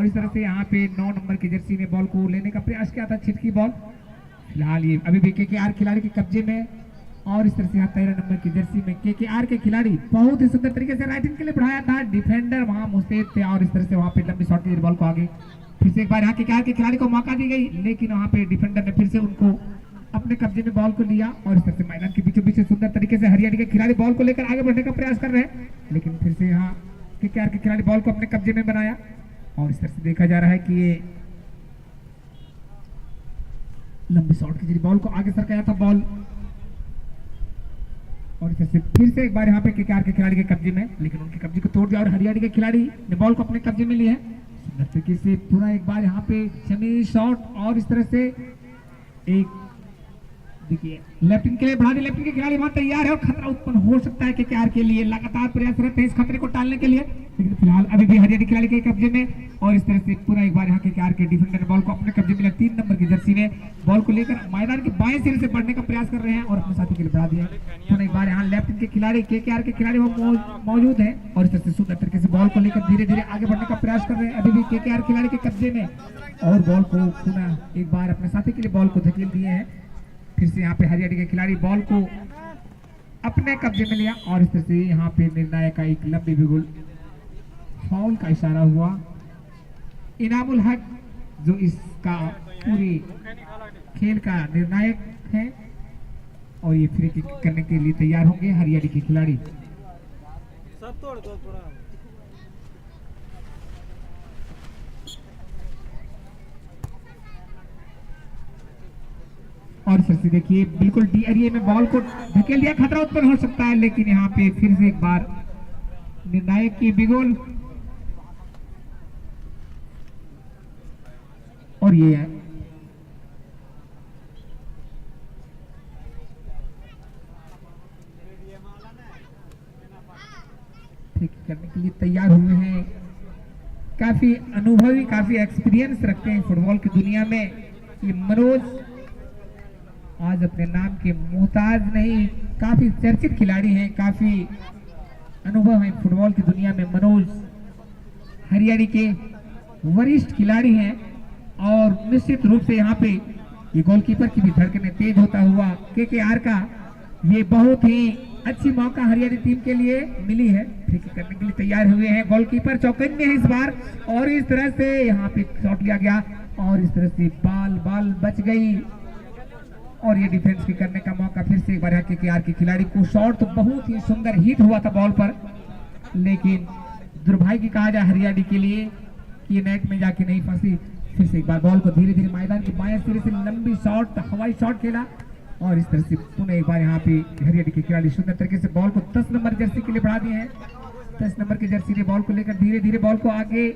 और इस तरह से यहाँ पे 9 नंबर की जर्सी ने बॉल को लेने का प्रयास किया था, छिटकी बॉल। फिलहाल ये अभी भी केकेआर खिलाड़ी के कब्जे में। और इस तरह से यहाँ 13 नंबर की जर्सी में केकेआर के खिलाड़ी बहुत ही सुंदर तरीके से राइटिंग के लिए बढ़ाया था, डिफेंडर वहां मुस्तैद थे और इस तरह से वहां पे लंबी शॉट की बॉल को आगे फिर से एक बार यहाँ केकेआर के खिलाड़ी को मौका दी गई, लेकिन वहां पे डिफेंडर ने फिर से उनको अपने कब्जे में बॉल को लिया। और इस तरह से मैदान के बीचों बीच सुंदर तरीके से हरियाणा के खिलाड़ी बॉल को लेकर आगे बढ़ने का प्रयास कर रहे हैं, लेकिन फिर से यहाँ केकेआर के खिलाड़ी बॉल को अपने कब्जे में बनाया। और इस तरह से देखा जा रहा है कि ये लंबी शॉट की बॉल को आगे सरकाया था बॉल। और इस तरह से फिर से एक बार यहाँ पे केकेआर के खिलाड़ी के कब्जे में, लेकिन उनके कब्जे को तोड़ दिया और हरियाणा के खिलाड़ी ने बॉल को अपने कब्जे में लिया है सुंदर तरीके से। पूरा एक बार यहाँ पे सेमी शॉट और इस तरह से एक देखिए लेफ्टिंग के लिए बढ़ा दी, लेफ्टिंग के खिलाड़ी वहां तैयार है और खतरा उत्पन्न हो सकता है केकेआर के लिए, लगातार प्रयासरत है इस खतरे को टालने के लिए, लेकिन फिलहाल अभी भी हरियाणा खिलाड़ी के कब्जे में। और इस तरह से पूरा एक बार यहाँ केकेआर के डिफेंडर ने बॉल को अपने कब्जे में लिया, 3 नंबर की जर्सी में बॉल को लेकर मैदान के बाएं सिरे से बढ़ने का प्रयास कर रहे हैं और अपने साथी के लिए बढ़ा दिया। पुनः एक बार यहाँ लेफ्टिंग के खिलाड़ी केकेआर के खिलाड़ी वो मौजूद है और इस तरह से सुंदर तरीके से बॉल को लेकर धीरे धीरे आगे बढ़ने का प्रयास कर रहे हैं, अभी भी केकेआर खिलाड़ी के कब्जे में। और बॉल को पुनः एक बार अपने साथी के लिए बॉल को धकेल दिए हैं। फिर से यहाँ पे हरियाणा के खिलाड़ी बॉल को अपने कब्जे में लिया और इस तरह से यहाँ पे निर्णायक का एक लंबी बिगुल फाउल का इशारा हुआ। इनामुल हक जो इसका पूरे खेल का निर्णायक है और ये फ्री किक करने के लिए तैयार होंगे हरियाणा के खिलाड़ी। और फिर से देखिए बिल्कुल डी एरिया में बॉल को धकेल दिया, खतरा उत्पन्न हो सकता है, लेकिन यहाँ पे फिर से एक बार निर्णायक की बिगुल। और ये है ठीक करने के लिए तैयार हुए हैं, काफी अनुभवी काफी एक्सपीरियंस रखते हैं फुटबॉल की दुनिया में ये मनोज। आज अपने नाम के मोहताज नहीं, काफी चर्चित खिलाड़ी हैं, काफी अनुभव है फुटबॉल की दुनिया में। मनोज हरियाणा के वरिष्ठ खिलाड़ी हैं और निश्चित रूप से यहाँ पे ये गोलकीपर की भी धड़कनें तेज होता हुआ केकेआर का ये बहुत ही अच्छी मौका हरियाणा टीम के लिए मिली है, ठीक करने के लिए तैयार हुए हैं। गोलकीपर चौकन्ने हैं इस बार और इस तरह से यहाँ पे शॉट लिया गया और इस तरह से बाल बच गई और ये डिफेंस भी करने का मौका। फिर से एक बार केकेआर के खिलाड़ी को शॉट तो बहुत ही सुंदर हिट हुआ था बॉल पर, लेकिन दुर्भाग्य कहा जाए हरियाणा के लिए कि नेट में जाके नहीं फंसी। फिर से एक बार बॉल को धीरे धीरे मैदान के बाएं सिरे से लंबी शॉट हवाई शॉट खेला और इस तरह से पुनः एक बार यहाँ पे हरियाणा के खिलाड़ी सुंदर तरीके से बॉल को 10 नंबर जर्सी के लिए बढ़ा दिए हैं। 10 नंबर की जर्सी ने बॉल को लेकर धीरे धीरे बॉल को आगे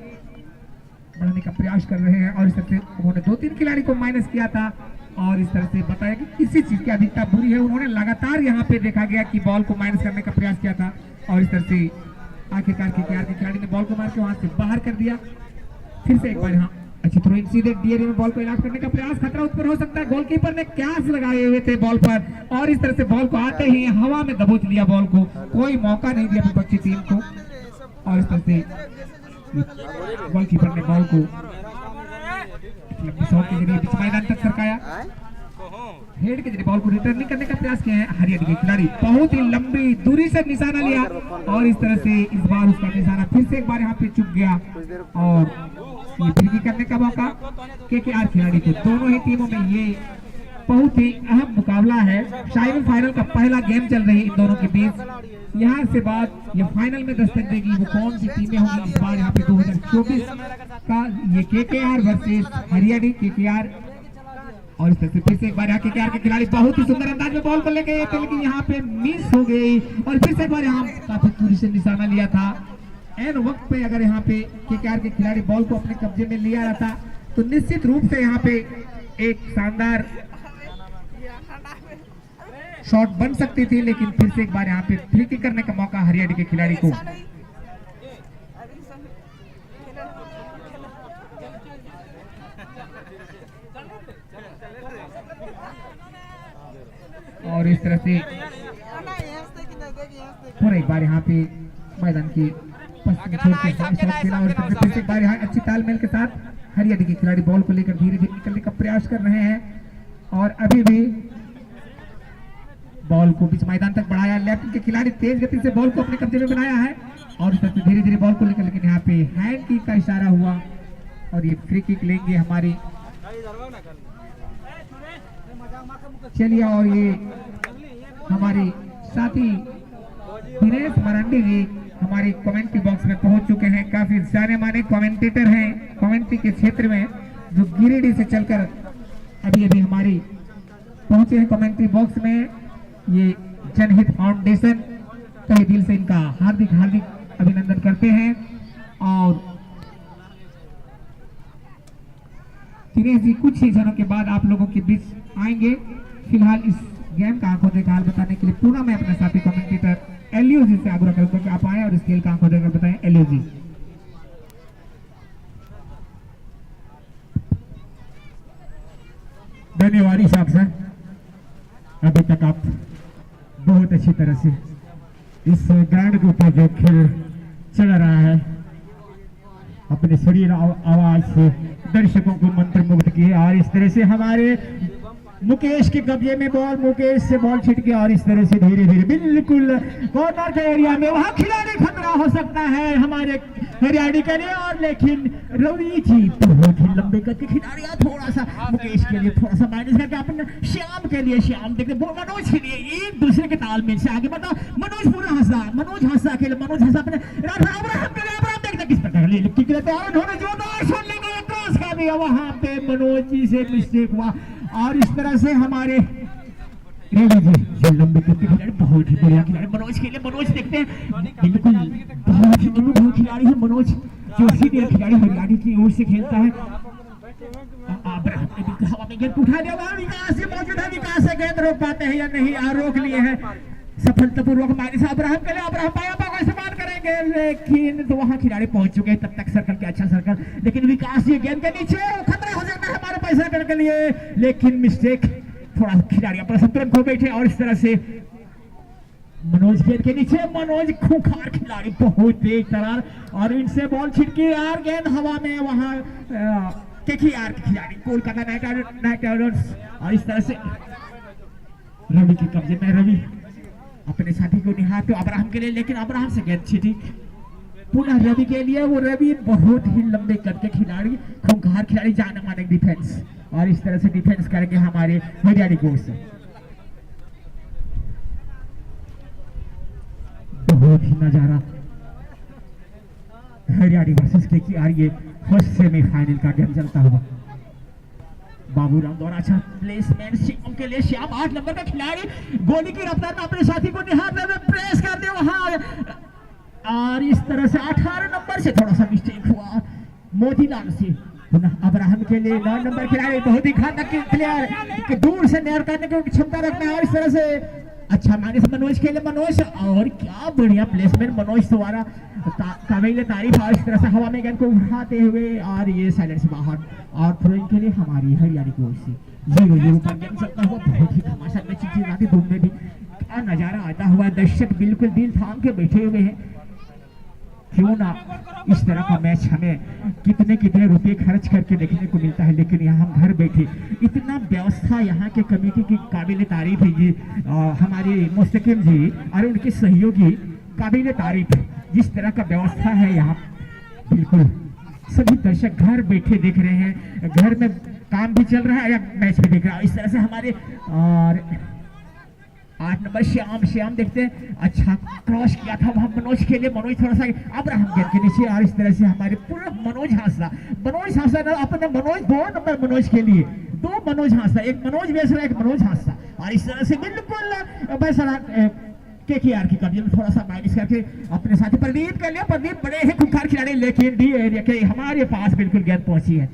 बढ़ाने का प्रयास कर रहे हैं और इस तरह से उन्होंने 2-3 खिलाड़ी को माइनस किया था और इस तरह से बताया कि किसी चीज की अधिकता बुरी है। उन्होंने लगातार यहाँ पे देखा गया कि बॉल को माइनस करने का प्रयास किया था और इस तरह से आखिरकार केकेआर के खिलाड़ी ने बॉल को मार के वहां से बाहर कर दिया। फिर से एक बार यहाँ अच्छी थ्रोइंग सीधे डीएरी में बॉल को इलाज करने का प्रयास, खतरा उत्पन्न हो सकता है। गोलकीपर ने कैच लगाए हुए थे बॉल पर और इस तरह से बॉल को आते ही हवा में दबोच लिया बॉल को, कोई मौका नहीं दिया विपक्षी टीम को और इस तरह से गोलकीपर ने बॉल को शॉट के जरिए बीच मैदान तक सरकाया। हेड के जरिए बॉल को रिटर्निंग करने का प्रयास किया है हरियाणा के खिलाड़ी, बहुत ही लंबी दूरी से निशाना लिया और इस तरह से इस बार उसका निशाना फिर से एक बार यहाँ पे चुक गया और ये फ्री करने का मौका केकेआर खिलाड़ी को। दोनों ही टीमों में ये बहुत ही अहम मुकाबला है, सेमीफाइनल का पहला गेम चल रही है इन दोनों के बीच। यहाँ से बाद ये फाइनल में दस्तक देगी वो कौन सी टीमें होंगी इस बार यहाँ पे 2024 का ये केकेआर वर्सेस हरियाणा केकेआर। और इस तरह से फिर से एक बार यहाँ केकेआर के खिलाड़ी बहुत ही सुंदर अंदाज में बॉल को लेके गए थे, लेकिन यहाँ पे मिस हो गई और फिर से एक बार यहाँ काफी दूरी से निशाना लिया था। एन वक्त पे अगर यहाँ पे केकेआर के खिलाड़ी बॉल को अपने कब्जे में लिया रहता तो निश्चित रूप से यहाँ पे एक शानदार शॉट बन सकती थी, लेकिन फिर से एक बार यहाँ पे फ्री किक करने का मौका हरियाणा के खिलाड़ी को। और इस तरह से पूरा एक बार यहाँ पे मैदान के अच्छी तालमेल के साथ हरियाणा के खिलाड़ी बॉल को लेकर धीरे धीरे निकलने का प्रयास कर रहे हैं और अभी भी बॉल को बीच मैदान तक बढ़ाया। लेफ्ट के खिलाड़ी तेज गति से बॉल को अपने कब्जे में बनाया है और इस तरह से धीरे धीरे बॉल को लेकर, लेकिन यहाँ पे हैंड किक का इशारा हुआ और ये फ्री किक लेंगे हमारी। चलिए, और ये हमारे साथी दिनेश मरांडी जी हमारे कमेंट्री बॉक्स में पहुंच चुके हैं। काफी जाने माने कमेंटेटर हैं कमेंट्री के क्षेत्र में, जो गिरिडीह से चलकर अभी अभी हमारी पहुंचे हैं कमेंट्री बॉक्स में। ये जनहित फाउंडेशन तहे दिल से इनका हार्दिक हार्दिक अभिनंदन करते हैं। और दिनेश जी कुछ ही क्षणों के बाद आप लोगों के बीच आएंगे। फिलहाल इस गेम का आंखों देखा हाल बताने के लिए पुनः मैं अपने साथी कमेंटेटर एलियो जी से आग्रह करूंगा कि आप आए और इस खेल का आंखों देखकर बताएं। एलियो जी। धन्यवाद साहब सर, अभी तक आप बहुत अच्छी तरह से इस ग्राउंड के ऊपर जो खेल चल रहा है अपने शरीर आवाज से दर्शकों को मंत्रमुग्ध किए और इस तरह से हमारे मुकेश के कब्जे में बॉल, मुकेश से बॉल छिटके और इस तरह से धीरे धीरे बिल्कुल कॉर्नर के एरिया में वहां खिलाड़ी खतरा हो सकता है हमारे हरियाणा के लिए। और लेकिन रवि जी बहुत ही लंबे करके खिलाड़ी थोड़ा सा मुकेश के लिए थोड़ा सा माइनस करके अपने श्याम के लिए, श्याम देखते मनोज के लिए एक दूसरे के तालमेल से आगे बताओ। मनोज पूरा हंसा, मनोज हंसा के लिए, मनोज हंसा अपने देखते किस प्रकार जोरदार छोड़ लेंगे क्रॉस कर दिया, वहां पे मनोज जी से मिस्टेक हुआ और इस तरह से हमारे रवि जी जो लंबे करके खिलाड़ी बहुत ही बढ़िया खिलाड़ी मनोज के लिए, मनोज देखते हैं बिल्कुल बहुत ही अनुभवी खिलाड़ी है मनोज, जो सीनियर खिलाड़ी हरियाणा की ओर से खेलता है। हवा में गेंद उठा दिया, विकास जी मौजूद है, विकास से गेंद रोक पाते हैं या नहीं, रोक लिए हैं सफलतापूर्वक। माइनस अब्राहम के लिए, अब्राहम पाया का इस्तेमाल करेंगे लेकिन तो वहां खिलाड़ी पहुंच चुके हैं तब तक सर्कल के, अच्छा सर्कल, लेकिन विकास जी गेंद के नीचे खतरा हो सकता है हमारे पैसा सर्कल के लिए, लेकिन मिस्टेक, थोड़ा खिलाड़ी अपना संतुलन खो बैठे और इस तरह से मनोज गेंद के नीचे, मनोज खूंखार खिलाड़ी बहुत तेज तरार और इनसे बॉल छिटकी यार गेंद हवा में, वहां केकेआर के खिलाड़ी कोलकाता नाइट राइडर्स और इस तरह से रवि के कब्जे में, रवि अपने साथी को निहार तो अब्राहम के लिए, लेकिन अब्राहम से गेंद छिटी पुनः रवि के लिए। वो रवि बहुत ही लंबे करके खिलाड़ी, खूंखार खिलाड़ी, जाने माने डिफेंस और इस तरह से डिफेंस करेंगे हमारे हरियाणा की ओर से। बहुत ही नजारा हरियाणा वर्सेस केकेआर, ये फर्स्ट सेमीफाइनल का गेम चलता हुआ। बाबूराम द्वारा अच्छा प्लेसमेंट श्याम के लिए, श्याम 8 नंबर का खिलाड़ी गोली की रफ्तार में अपने साथी को निहारते हुए प्रेस कर दे वहां और इस तरह से 18 नंबर से थोड़ा सा मिस्टेक हुआ मोतीलाल से। अब्राहम के लिए 9 नंबर खिलाड़ी, बहुत ही घातक प्लेयर कि दूर से नेयर करने की क्षमता रखना है और इस तरह से अच्छा माइनस मनोज के लिए, मनोज और क्या बढ़िया प्लेसमेंट मनोज द्वारा, काबिल तारीफ और इस तरह से हवा में गेंद को उठाते हुए और ये साइलेंस बाहर और थ्रोइंग के लिए हमारी हरियाणा की ओर से 0-0 पर गेम चलता हुआ। बहुत ही घमासान में चीजें आती, धूम में भी क्या नजारा आता हुआ, दर्शक बिल्कुल दिल थाम के बैठे हुए हैं। क्यों ना इस तरह का मैच हमें कितने कितने रुपए खर्च करके देखने को मिलता है, लेकिन यहाँ हम घर बैठे इतना व्यवस्था यहाँ के कमेटी की काबिल तारीफ है जी, हमारे मुस्तकिम जी और उनके सहयोगी काबिल तारीफ, जिस तरह का व्यवस्था है यहाँ बिल्कुल सभी दर्शक घर बैठे देख रहे हैं, घर में काम भी चल रहा है या मैच भी देख रहा है। इस तरह से हमारे और 8 नंबर श्याम देखते हैं, अच्छा क्रॉस किया था वहां मनोज के लिए, मनोज थोड़ा सा अब्राहम गेंद के नीचे और इस तरह से हमारे पूरा मनोज हांसदा अपने मनोज 2 नंबर मनोज के लिए 2 मनोज हांसदा, एक मनोज बेसरा एक मनोज हांसदा और इस तरह से बिल्कुल बेसरा केकेआर की कब्जे में थोड़ा सा माइनस करके अपने साथी प्रदीप के लिए, प्रदीप बड़े ही खूंखार खिलाड़ी लेकिन डी एरिया के हमारे पास बिल्कुल गेंद पहुंची है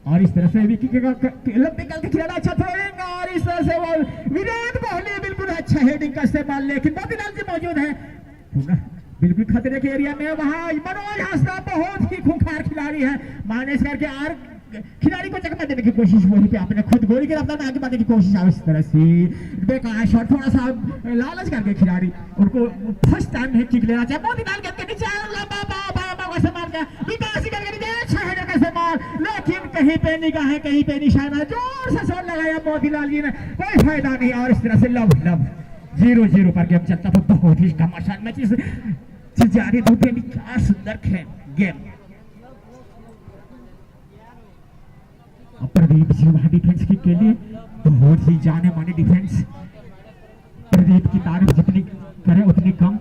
और इस तरह से विकी के लंबे कल के खिलाड़ी अच्छा थ्रोइंग और इस तरह से वो विराट कोहली बिल्कुल अच्छा हेडिंग का इस्तेमाल, लेकिन मोतीलाल जी मौजूद है बिल्कुल खतरे के एरिया में, वहां मनोज हांसदा बहुत ही खूंखार खिलाड़ी है, माइनस करके आर खिलाड़ी को चकमा देने की कोशिश, वहीं पे आपने खुद गोली के रफ्तार में आगे बढ़ने की कोशिश है। इस तरह से बेकार शॉट, थोड़ा सा लालच करके खिलाड़ी उनको फर्स्ट टाइम है किक लेना चाहे। मोदी डाल के नीचे लंबा कैसे मार गया विकास करके नीचे, अच्छा है कैसे मार, लेकिन कहीं पे निगाह कहीं पे निशाना, जोर से शॉट लगाया मोतीलाल जी ने, कोई फायदा नहीं। और इस तरह से लव 0-0 पर गेम चलता था। बहुत ही घमासान मैच जारी धूपे भी, क्या सुंदर गेम। प्रदीप जी वहां डिफेंस के लिए बहुत ही जाने माने डिफेंस। प्रदीप की तारीफ जितनी करे उतनी कम।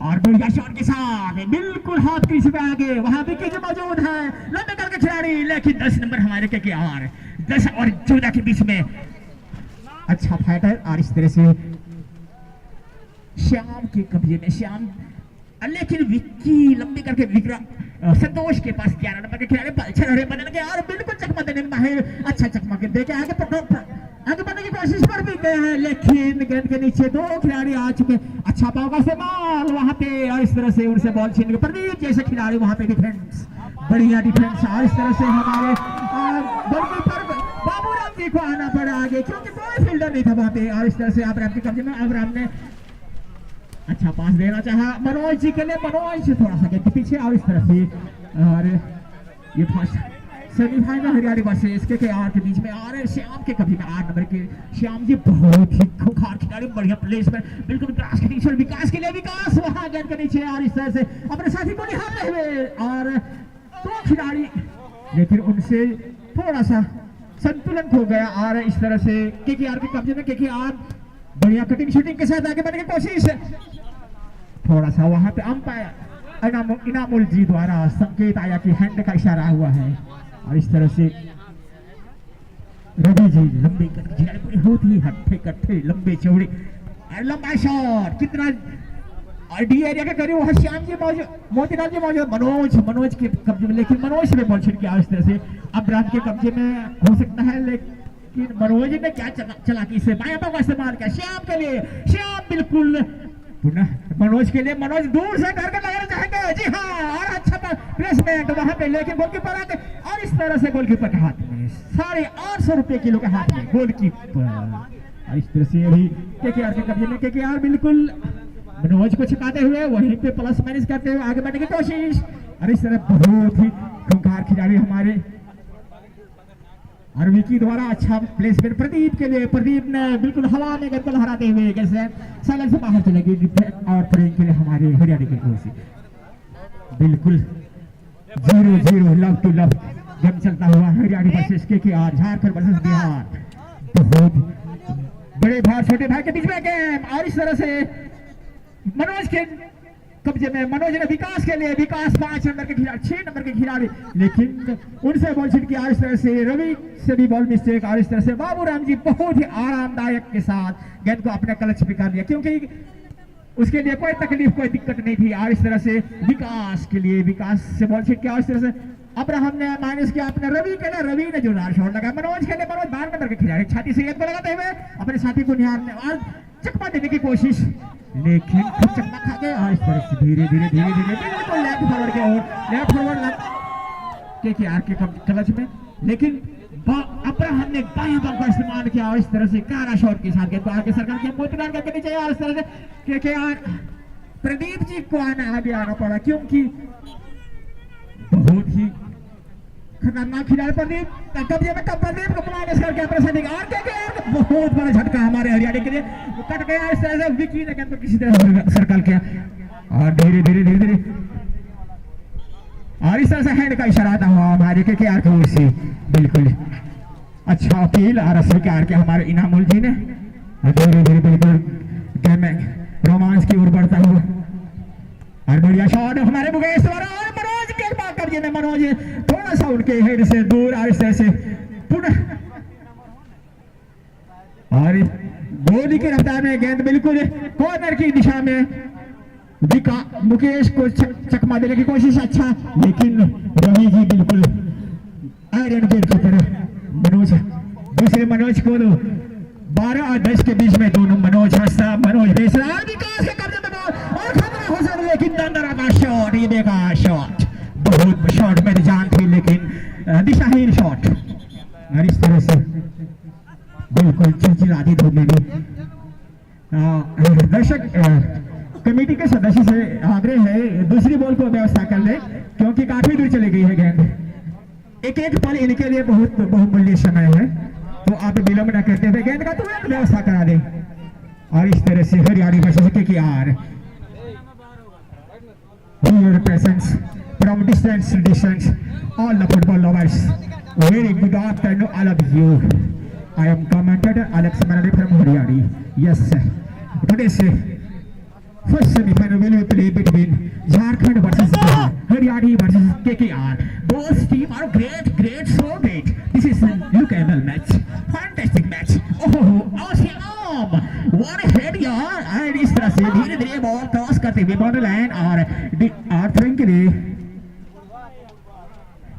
और बढ़िया शॉट के साथ बिल्कुल हाथ क्रीज पे आगे, वहां विकेट मौजूद है, लंबे करके खिलाड़ी, लेकिन 10 नंबर हमारे KKR 10 और 14 के बीच में अच्छा फाइटर। और इस तरह से श्याम के कब्जे में श्याम, लेकिन विक्की लंबी करके विक्रम संतोष के पास 11 नंबर के खिलाड़ी पलछन हरे बदल के और बिल्कुल चकमा देने में माहिर, अच्छा चकमा के देके आगे बढ़ने की कोशिश कर भी गए हैं, लेकिन गेंद के नीचे 2 खिलाड़ी आ चुके। अच्छा पाव का इस्तेमाल वहां पे, और इस तरह से उनसे बॉल छीन के प्रदीप जैसे खिलाड़ी वहां पे डिफेंस, बढ़िया डिफेंस। और इस तरह से हमारे गोलकीपर बाबूराम जी को आना पड़ा आगे, क्योंकि कोई फील्डर नहीं था वहां पे। और इस तरह से अब के कब्जे में अब्राम ने अच्छा पास देना चाहा मनोज जी के लिए, मनोज से थोड़ा सा गेंद पीछे। और इस तरह से और ये first semifinal Haryana versus KKR के बीच में आ रहे श्याम के कभी में 8 नंबर के श्याम जी, बहुत ही खूंखार खिलाड़ी, बढ़िया प्लेसमेंट, बिल्कुल क्रॉस के नीचे विकास के लिए, विकास वहां गेंद के नीचे। और इस तरह से अपने साथी को निहारते हुए और 2 खिलाड़ी, लेकिन उनसे थोड़ा सा संतुलन खो गया। और इस तरह से KKR के कब्जे में KKR बढ़िया कटिंग शूटिंग के साथ आगे बढ़ने की कोशिश, थोड़ा सा वहां पे अंपायर इनामुल जी द्वारा संकेत आया कि हैंड का इशारा हुआ है। और इस तरह से रवि जी लंबे बहुत ही हट्टे कट्टे लंबे चौड़े और लंबा शॉट, कितना और डी एरिया के करीब वहां श्याम जी मौजूद, मोतीलाल जी मौजूद, मनोज के कब्जे में, लेकिन मनोज से बॉल छिड़ गया। इस तरह से अब रात के कब्जे में हो सकता है, लेकिन मनोज ने क्या चलाकी से बायां पांव का इस्तेमाल किया श्याम के लिए। श्याम बिल्कुल पुनः मनोज के लिए, मनोज दूर से करके लगाना चाहेंगे, जी हाँ, और अच्छा प्लेसमेंट वहां पे, लेकिन गोलकीपर आगे। और इस तरह से गोलकीपर के हाथ में 850 रुपए किलो के हाथ में गोलकीपर। और इस तरह से अभी KKR के कब्जे में KKR बिल्कुल मनोज को छिपाते हुए वहीं पे प्लस माइनस करते हुए आगे बढ़ने की कोशिश। और इस तरह बहुत ही खूंखार खिलाड़ी हमारे और विकी द्वारा अच्छा प्लेसमेंट प्रदीप के लिए, प्रदीप ने बिल्कुल हवा में गेंद को लहराते हुए कैसे सगल से बाहर चले गए। और प्रेम के लिए हमारे हरियाणा की कोशिश, बिल्कुल 0-0 लव टू लव गेम चलता हुआ Haryana versus KKR, Jharkhand versus Bihar, बहुत बड़े भाई छोटे भाई के बीच में गेम। और इस तरह से मनोज के कब्जे में, मनोज ने विकास के लिए, विकास 5 नंबर के खिलाड़ी, 6 नंबर के खिलाड़ी, लेकिन उनसे बॉल छिड़ किया। इस तरह से रवि से भी बॉल मिस्टेक। और इस तरह से बाबूराम जी बहुत ही आरामदायक के साथ गेंद को अपने क्लच पे कर लिया, क्योंकि उसके लिए कोई तकलीफ कोई दिक्कत नहीं थी। और इस तरह से विकास के लिए, विकास से बॉल छिड़ किया। इस तरह से अब्राहम ने माइनस किया अपने रवि के लिए, रवि ने जोरदार शॉट लगाया मनोज के लिए, मनोज 12 नंबर के खिलाड़ी छाती से गेंद को लगाते हुए अपने साथी को निहारने और चकमा देने की कोशिश, लेकिन खुद चकमा खा गए। और इस तरह से धीरे धीरे बिल्कुल लेफ्ट फॉरवर्ड के ओर, लेफ्ट फॉरवर्ड KKR के क्लच में, लेकिन अब्राहम ने बायां पांव का इस्तेमाल किया और इस तरह से कारा शॉट के साथ गेंद को आगे सरकार के मोतीलाल करके नीचे। और इस तरह से KKR प्रदीप जी को आगे आना पड़ा, क्योंकि बहुत ही खतरनाक खिलाड़ी प्रदीप कब्जे में, प्रदीप को माइनस करके अपने साथी और KKR बहुत बड़ा झटका हमारे हरियाणा के लिए कट गया। इस तरह से विकी ने गेंद को किसी तरह सर्कल किया और धीरे धीरे और इस तरह से हैंड का इशारा था हमारे KKR की ओर से। बिल्कुल अच्छा अपील और स्वीकार किया हमारे इनामुल जी ने। धीरे धीरे बिल्कुल गेम में रोमांस की ओर बढ़ता हुआ और बढ़िया शॉट हमारे मुकेश द्वारा। और मनोज के कब्जे में, मनोज थोड़ा सा उनके हेड से दूर और इस तरह से पुनः और गोली की रफ्तार में गेंद बिल्कुल कॉर्नर की दिशा में मुकेश को चकमा देने की कोशिश, अच्छा, लेकिन रवि जी बिल्कुल आयरन गेट की तरह मनोज, दूसरे मनोज को 12 और 10 के बीच में दोनों मनोज हंसता, मनोज बेसरा और विकास के कब्जे में बॉल और खतरा हो सकता है, लेकिन दंदरा का शॉट, ये बेकार शॉट, बहुत शॉट में जान थी, लेकिन दिशाहीन शॉट और इस तरह से बिल्कुल चिलचिलाती धूप में भी दर्शक कमेटी के सदस्य से आग्रह है दूसरी बॉल को व्यवस्था कर ले क्योंकि काफी दूर चली गई है गेंद। एक एक पल इनके लिए बहुत बहुमूल्य समय है, तो आप विलंब न करते हुए गेंद का तुरंत व्यवस्था करा दें। और इस तरह से Haryana versus KKR your presence from distance all the football lovers, very good afternoon all of you. I am commentator Alex Manade from Haryana. Yes sir, today's first semi-final will be played between Jharkhand versus Bihar, Haryana versus KKR. Both teams are great, so great. This is a lookable match, fantastic match. Oh awesome, what a head यार। और इस तरह से धीरे धीरे ball cross करते हुए boundary line और थ्रोइंग के लिए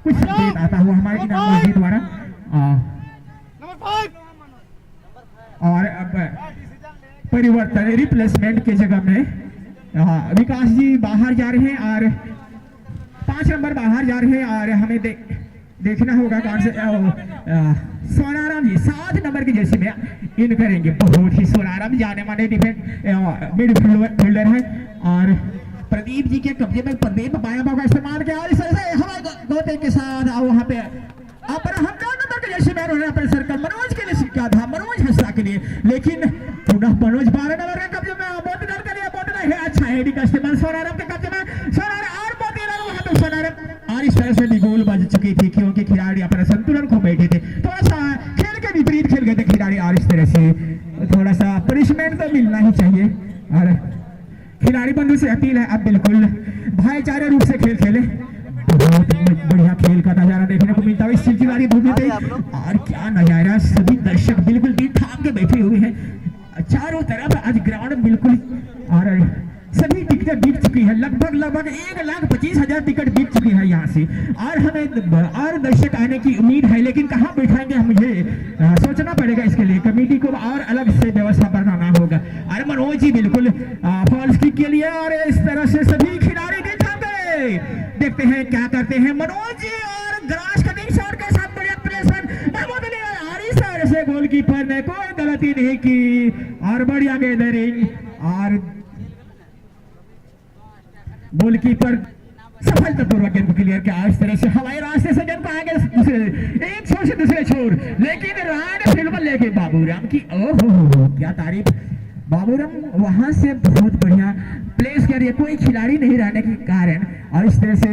कुछ संकेत आता हुआ हमारे इनाम जी द्वारा। और अब परिवर्तन रिप्लेसमेंट के जगह में विकास जी बाहर जा रहे हैं और 5 नंबर बाहर जा रहे हैं और हमें देखना होगा कौन से सोनाराम जी 7 नंबर के जैसे में इन करेंगे। बहुत ही सोनाराम जाने माने मिडफील्डर है और प्रदीप जी के कब्जे में प्रदीप बाया का इस्तेमाल किया और इस तरह से हमारे गोते के साथ वहां पे हम 9 नंबर के जैसे में अपने सर्कल मनोज के लिए सिक्का था, मनोज हंसदा के लिए, लेकिन पुनः मनोज 12 नंबर के कब्जे में बोतल के लिए बोतल है। अच्छा हेडी का इस्तेमाल सोनाराम के कब्जे में सोनाराम और बोतल वहां पे सोनाराम और इस तरह से भी गोल बज चुकी थी क्योंकि खिलाड़ी अपना संतुलन खो बैठे थे। थोड़ा सा खेल के विपरीत खेल गए थे खिलाड़ी और इस तरह से थोड़ा सा पनिशमेंट तो मिलना ही चाहिए। और खिलाड़ी बंधु से अपील है अब बिल्कुल भाईचारे रूप से खेल खेले। बहुत बढ़िया खेल का नजारा देखने को मिलता है इस चिलचिलाती धूप में और क्या नजारा, सभी दर्शक बिल्कुल दिल थाम के बैठे हुए हैं चारों तरफ। आज ग्राउंड बिल्कुल और सभी टिकटें बिक चुकी है, लगभग 1,25,000 टिकट बिक चुकी है यहाँ से और हमें और दर्शक आने की उम्मीद है, लेकिन कहाँ बैठाएंगे मुझे सोचना पड़ेगा। इसके लिए कमेटी को और अलग से व्यवस्था बनाना होगा। अरे मनोज जी बिल्कुल फॉल्स किक के लिए और इस तरह से सभी खिलाड़ी देखते हैं क्या करते हैं मनोज जी और ग्रास कटिंग शॉट के साथ बढ़िया प्लेसमेंट और इस तरह से गोलकीपर ने कोई गलती नहीं की और बढ़िया गेंदरिंग और गोलकीपर सफलतापूर्वक गेंद को क्लियर किया। इस तरह से हवाई रास्ते से गेंद को आगे एक छोर से दूसरे छोर, लेकिन राड फील्ड में लेके बाबूराम की ओहो क्या तारीफ। बाबूराम वहां से बहुत बढ़िया प्लेस कर रही है, कोई खिलाड़ी नहीं रहने के कारण। और इस तरह से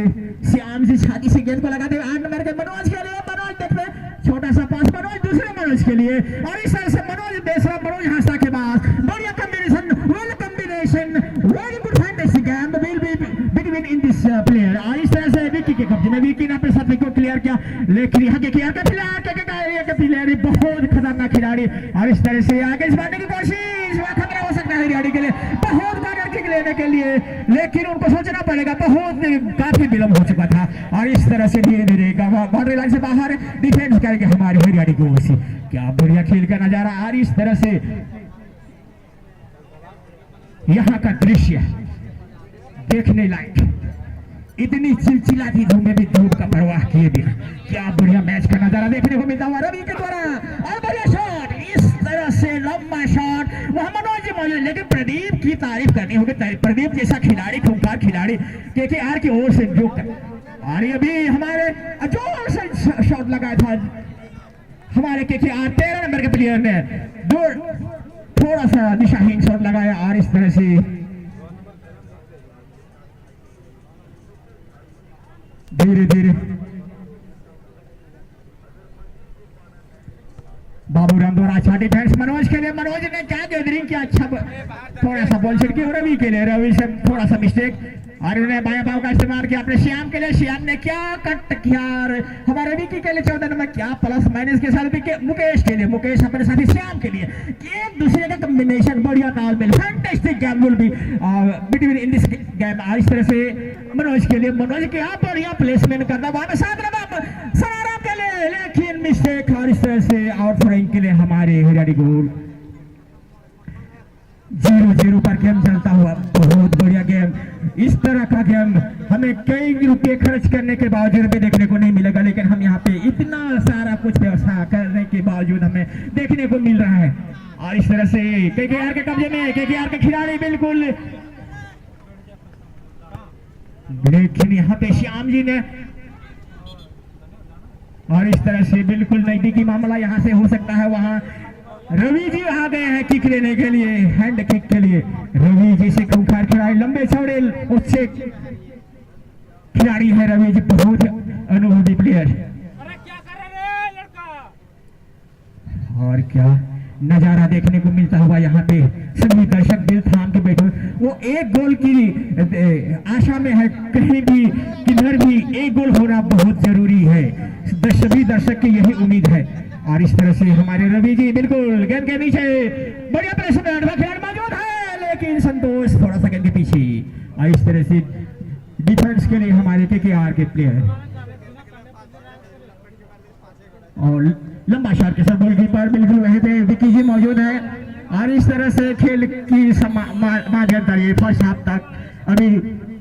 श्याम जी छाती से गेंद को लगाते हुए 8 नंबर के मनोज के लिए, मनोज देखते छोटा सा पास मनोज दूसरे मनोज के लिए और इस तरह से मनोज बेसरा मनोज हासा के बाद बढ़िया combination, well combination, very good fantasy game will be between in this player. और इस तरह से विकी के कब्जे में विकी ने अपने साथी को क्लियर किया, लेकिन यहाँ के प्लेयर प्लेयर बहुत खतरनाक खिलाड़ी और इस तरह से आगे बढ़ने की कोशिश खतरा हो सकता है हरियाणा के लिए बहुत कॉर्नर किक लेने के लिए, लेकिन उनको सोचना पड़ेगा, बहुत काफी विलंब हो चुका था। और इस तरह से धीरे धीरे बाउंड्री लाइन से बाहर डिफेंस करेंगे हमारी हरियाणा की ओर से। क्या बढ़िया खेल का नजारा और इस तरह से यहाँ का दृश्य देखने लायक, इतनी चिलचिलाती धूप में भी धूप का परवाह किए बिना क्या बढ़िया मैच का नजारा देखने को मिलता हुआ रवि के द्वारा और बढ़िया शॉट, इस तरह से लंबा शॉट वहां मनोज जी मौजूद। लेकिन प्रदीप की तारीफ करनी होगी, प्रदीप जैसा खिलाड़ी, खूंखार खिलाड़ी केकेआर की ओर से जो और अभी हमारे जोर से शॉट लगाया था हमारे केकेआर 13 नंबर के प्लेयर ने, थोड़ा सा दिशाहीन शॉट लगाया और इस तरह से धीरे धीरे बाबूराम द्वारा अच्छा डिफेंस मनोज के लिए, मनोज ने क्या गैदरिंग किया, अच्छा थोड़ा सा बॉल छिड़की रवि के लिए, रवि से थोड़ा सा मिस्टेक और उन्होंने बाया पाव का इस्तेमाल किया अपने श्याम के लिए, श्याम ने क्या कट किया हमारे विकी के लिए 14 नंबर क्या प्लस माइनस के साथ मुकेश के लिए, मुकेश अपने साथी श्याम के लिए एक दूसरे का कॉम्बिनेशन बढ़िया तालमेल fantastic game will be between in this game. इस तरह से मनोज के लिए, मनोज के आप बढ़िया प्लेसमेंट करना वहां पे 7 नंबर सनाराम के लिए, लेकिन मिस्टेक और इस तरह से आउट थ्रोइंग के लिए हमारे हरियाणा गोल 0-0 पर गेम चलता हुआ बहुत बढ़िया गेम। इस तरह तरह का गेम हमें कई रुपए खर्च करने के बावजूद भी देखने को नहीं मिलेगा, लेकिन हम यहाँ पे इतना सारा कुछ व्यवस्था करने के बावजूद हमें देखने को मिल रहा है। और इस तरह से केकेआर के कब्जे में केकेआर के खिलाड़ी बिल्कुल, लेकिन यहाँ पे श्याम जी ने, और इस तरह से बिल्कुल नजदीकी मामला यहाँ से हो सकता है। वहां रवि जी आ गए हैं किक लेने के लिए, हैंड किक के लिए। रवि जी से खूंखार खिलाड़ी, लंबे चौड़े उससे खिलाड़ी है रवि जी, बहुत अनुभवी प्लेयर। और क्या नजारा देखने को मिलता हुआ यहाँ पे सभी दर्शक दिल थाम के बैठे, वो एक गोल की आशा में है, कहीं भी किधर भी एक गोल होना बहुत जरूरी है, सभी दर्शक की यही उम्मीद है। और इस तरह से हमारे रवि जी बिल्कुल गेंद के नीचे बढ़िया प्लेसमेंट में खिलाड़ी मौजूद है, लेकिन संतोष थोड़ा सा गेंद के पीछे। और इस तरह से डिफेंस के लिए हमारे केकेआर के प्लेयर, और लंबा शॉट के साथ गोलकीपर बिल्कुल वहीं पे विकी जी मौजूद है। और इस तरह से खेल की माध्यम फर्स्ट हाफ तक अभी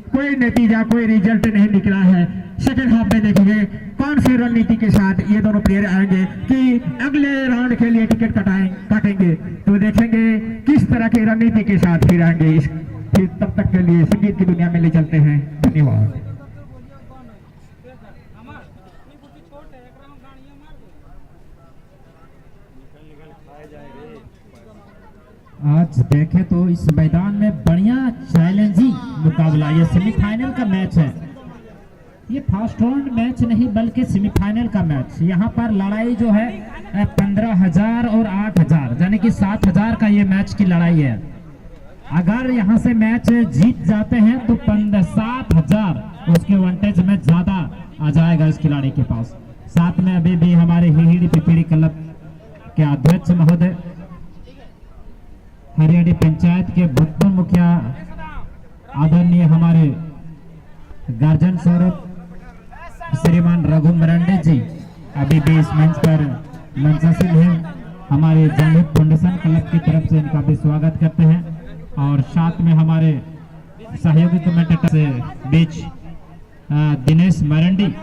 कोई नतीजा, कोई रिजल्ट नहीं निकला है। सेकंड हाफ में देखेंगे कौन सी रणनीति के साथ ये दोनों प्लेयर आएंगे कि अगले राउंड के लिए टिकट काटेंगे, तो देखेंगे किस तरह की रणनीति के साथ फिर आएंगे। फिर तब तक के लिए संगीत की दुनिया में ले चलते हैं। धन्यवाद। आज देखें तो इस मैदान में बढ़िया चैलेंजिंग मुकाबला, ये सेमीफाइनल का मैच है। ये फर्स्ट राउंड मैच नहीं बल्कि सेमीफाइनल का मैच। यहाँ पर लड़ाई जो है 15,000 और 8,000 यानी कि 7,000 का ये मैच की लड़ाई है। अगर यहाँ से मैच जीत जाते हैं तो 7,000 उसके वांटेज में ज्यादा आ जाएगा इस खिलाड़ी के पास। साथ में अभी भी हमारे हिहिड़ी पिपीड़ी क्लब के अध्यक्ष महोदय, हरियाणी पंचायत के भूतपूर्व मुखिया आदरणीय हमारे गार्जियन स्वरूप श्रीमान रघु मरांडे जी अभी भी इस मंच पर मंचासीन हैं। हमारे जनहित फाउंडेशन क्लब की तरफ से इनका भी स्वागत करते हैं। और साथ में हमारे सहयोगी कमेंटेटर से बीच दिनेश मरांडी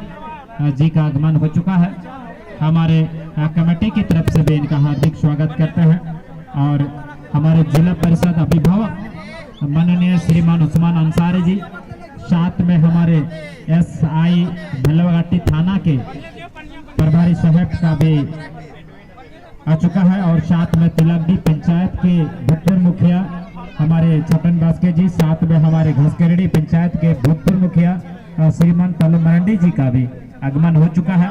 जी का आगमन हो चुका है। हमारे कमेटी की तरफ से भी इनका हार्दिक स्वागत करते हैं। और हमारे जिला परिषद अभिभावक माननीय श्रीमान उस्मान अंसारी जी, साथ में हमारे SI भलवाघाटी थाना के प्रभारी साहब का भी आ चुका है। और साथ में तिलकडी पंचायत के भूतपूर्व मुखिया हमारे छपन बास्के जी, साथ में हमारे घसकरेडी पंचायत के भूतपूर्व मुखिया श्रीमान तलु मरांडी जी का भी आगमन हो चुका है।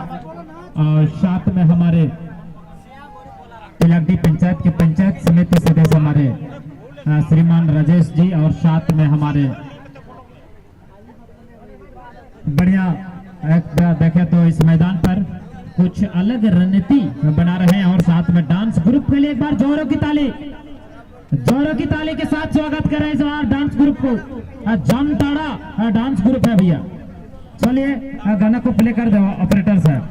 और साथ में हमारे तिलकडी पंचायत के पंचायत समिति सदस्य हमारे श्रीमान राजेश जी, और साथ में हमारे बढ़िया देखें तो इस मैदान पर कुछ अलग रणनीति बना रहे हैं। और साथ में डांस ग्रुप के लिए एक बार जोरों की ताली के साथ स्वागत करें इस बार डांस ग्रुप को। जामताड़ा डांस ग्रुप है भैया। चलिए गाना को प्ले कर दो ऑपरेटर साहब।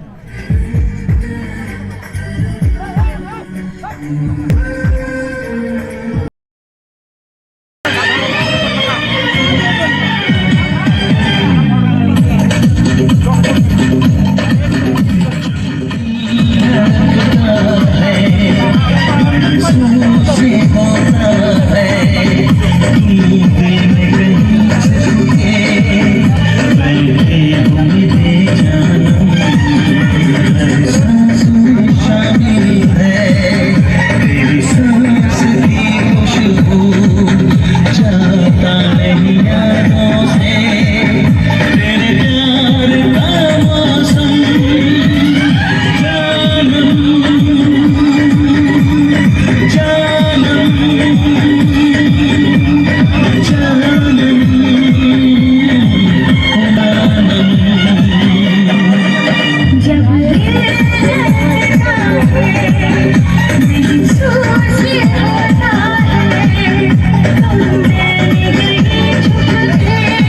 Yeah.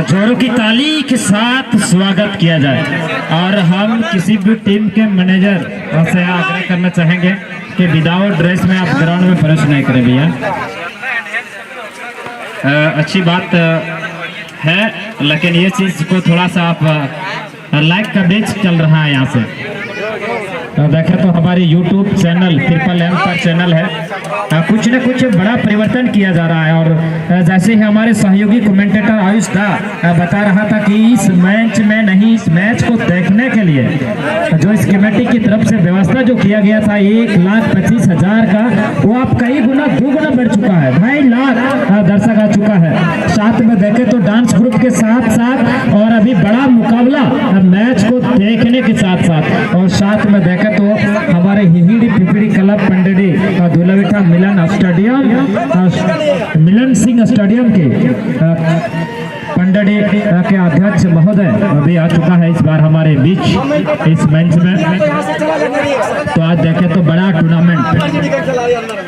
जोरों की ताली के साथ स्वागत किया जाए। और हम किसी भी टीम के मैनेजर से आग्रह करना चाहेंगे कि विदाउट ड्रेस में आप ग्राउंड में प्रवेश नहीं करें भैया। अच्छी बात है, लेकिन ये चीज को थोड़ा सा आप लाइक का बेच चल रहा है यहाँ से। देखें तो हमारी YouTube चैनल ट्रिपल M पर चैनल है, कुछ न कुछ बड़ा परिवर्तन किया जा रहा है। और जैसे ही हमारे सहयोगी कमेंटेटर आयुष दा बता रहा था कि इस मैच में नहीं, इस मैच को देखने के लिए जो इस कमेटी की तरफ से व्यवस्था जो किया गया था 1,25,000 का, वो आप कई गुना 2 गुना बढ़ चुका है। 2.5 लाख दर्शक आ चुका है। साथ में देखें तो डांस ग्रुप के साथ साथ और अभी बड़ा मुकाबला मैच को देखने के साथ साथ, और साथ में देखें तो हमारे हिहिड़ी पिपड़ी क्लब पंडडी धुलाविठा मिलन स्टेडियम, मिलन सिंह स्टेडियम के पंडडी के अध्यक्ष महोदय अभी आ चुका है इस बार हमारे बीच इस मंच में। तो आज देखें तो बड़ा टूर्नामेंट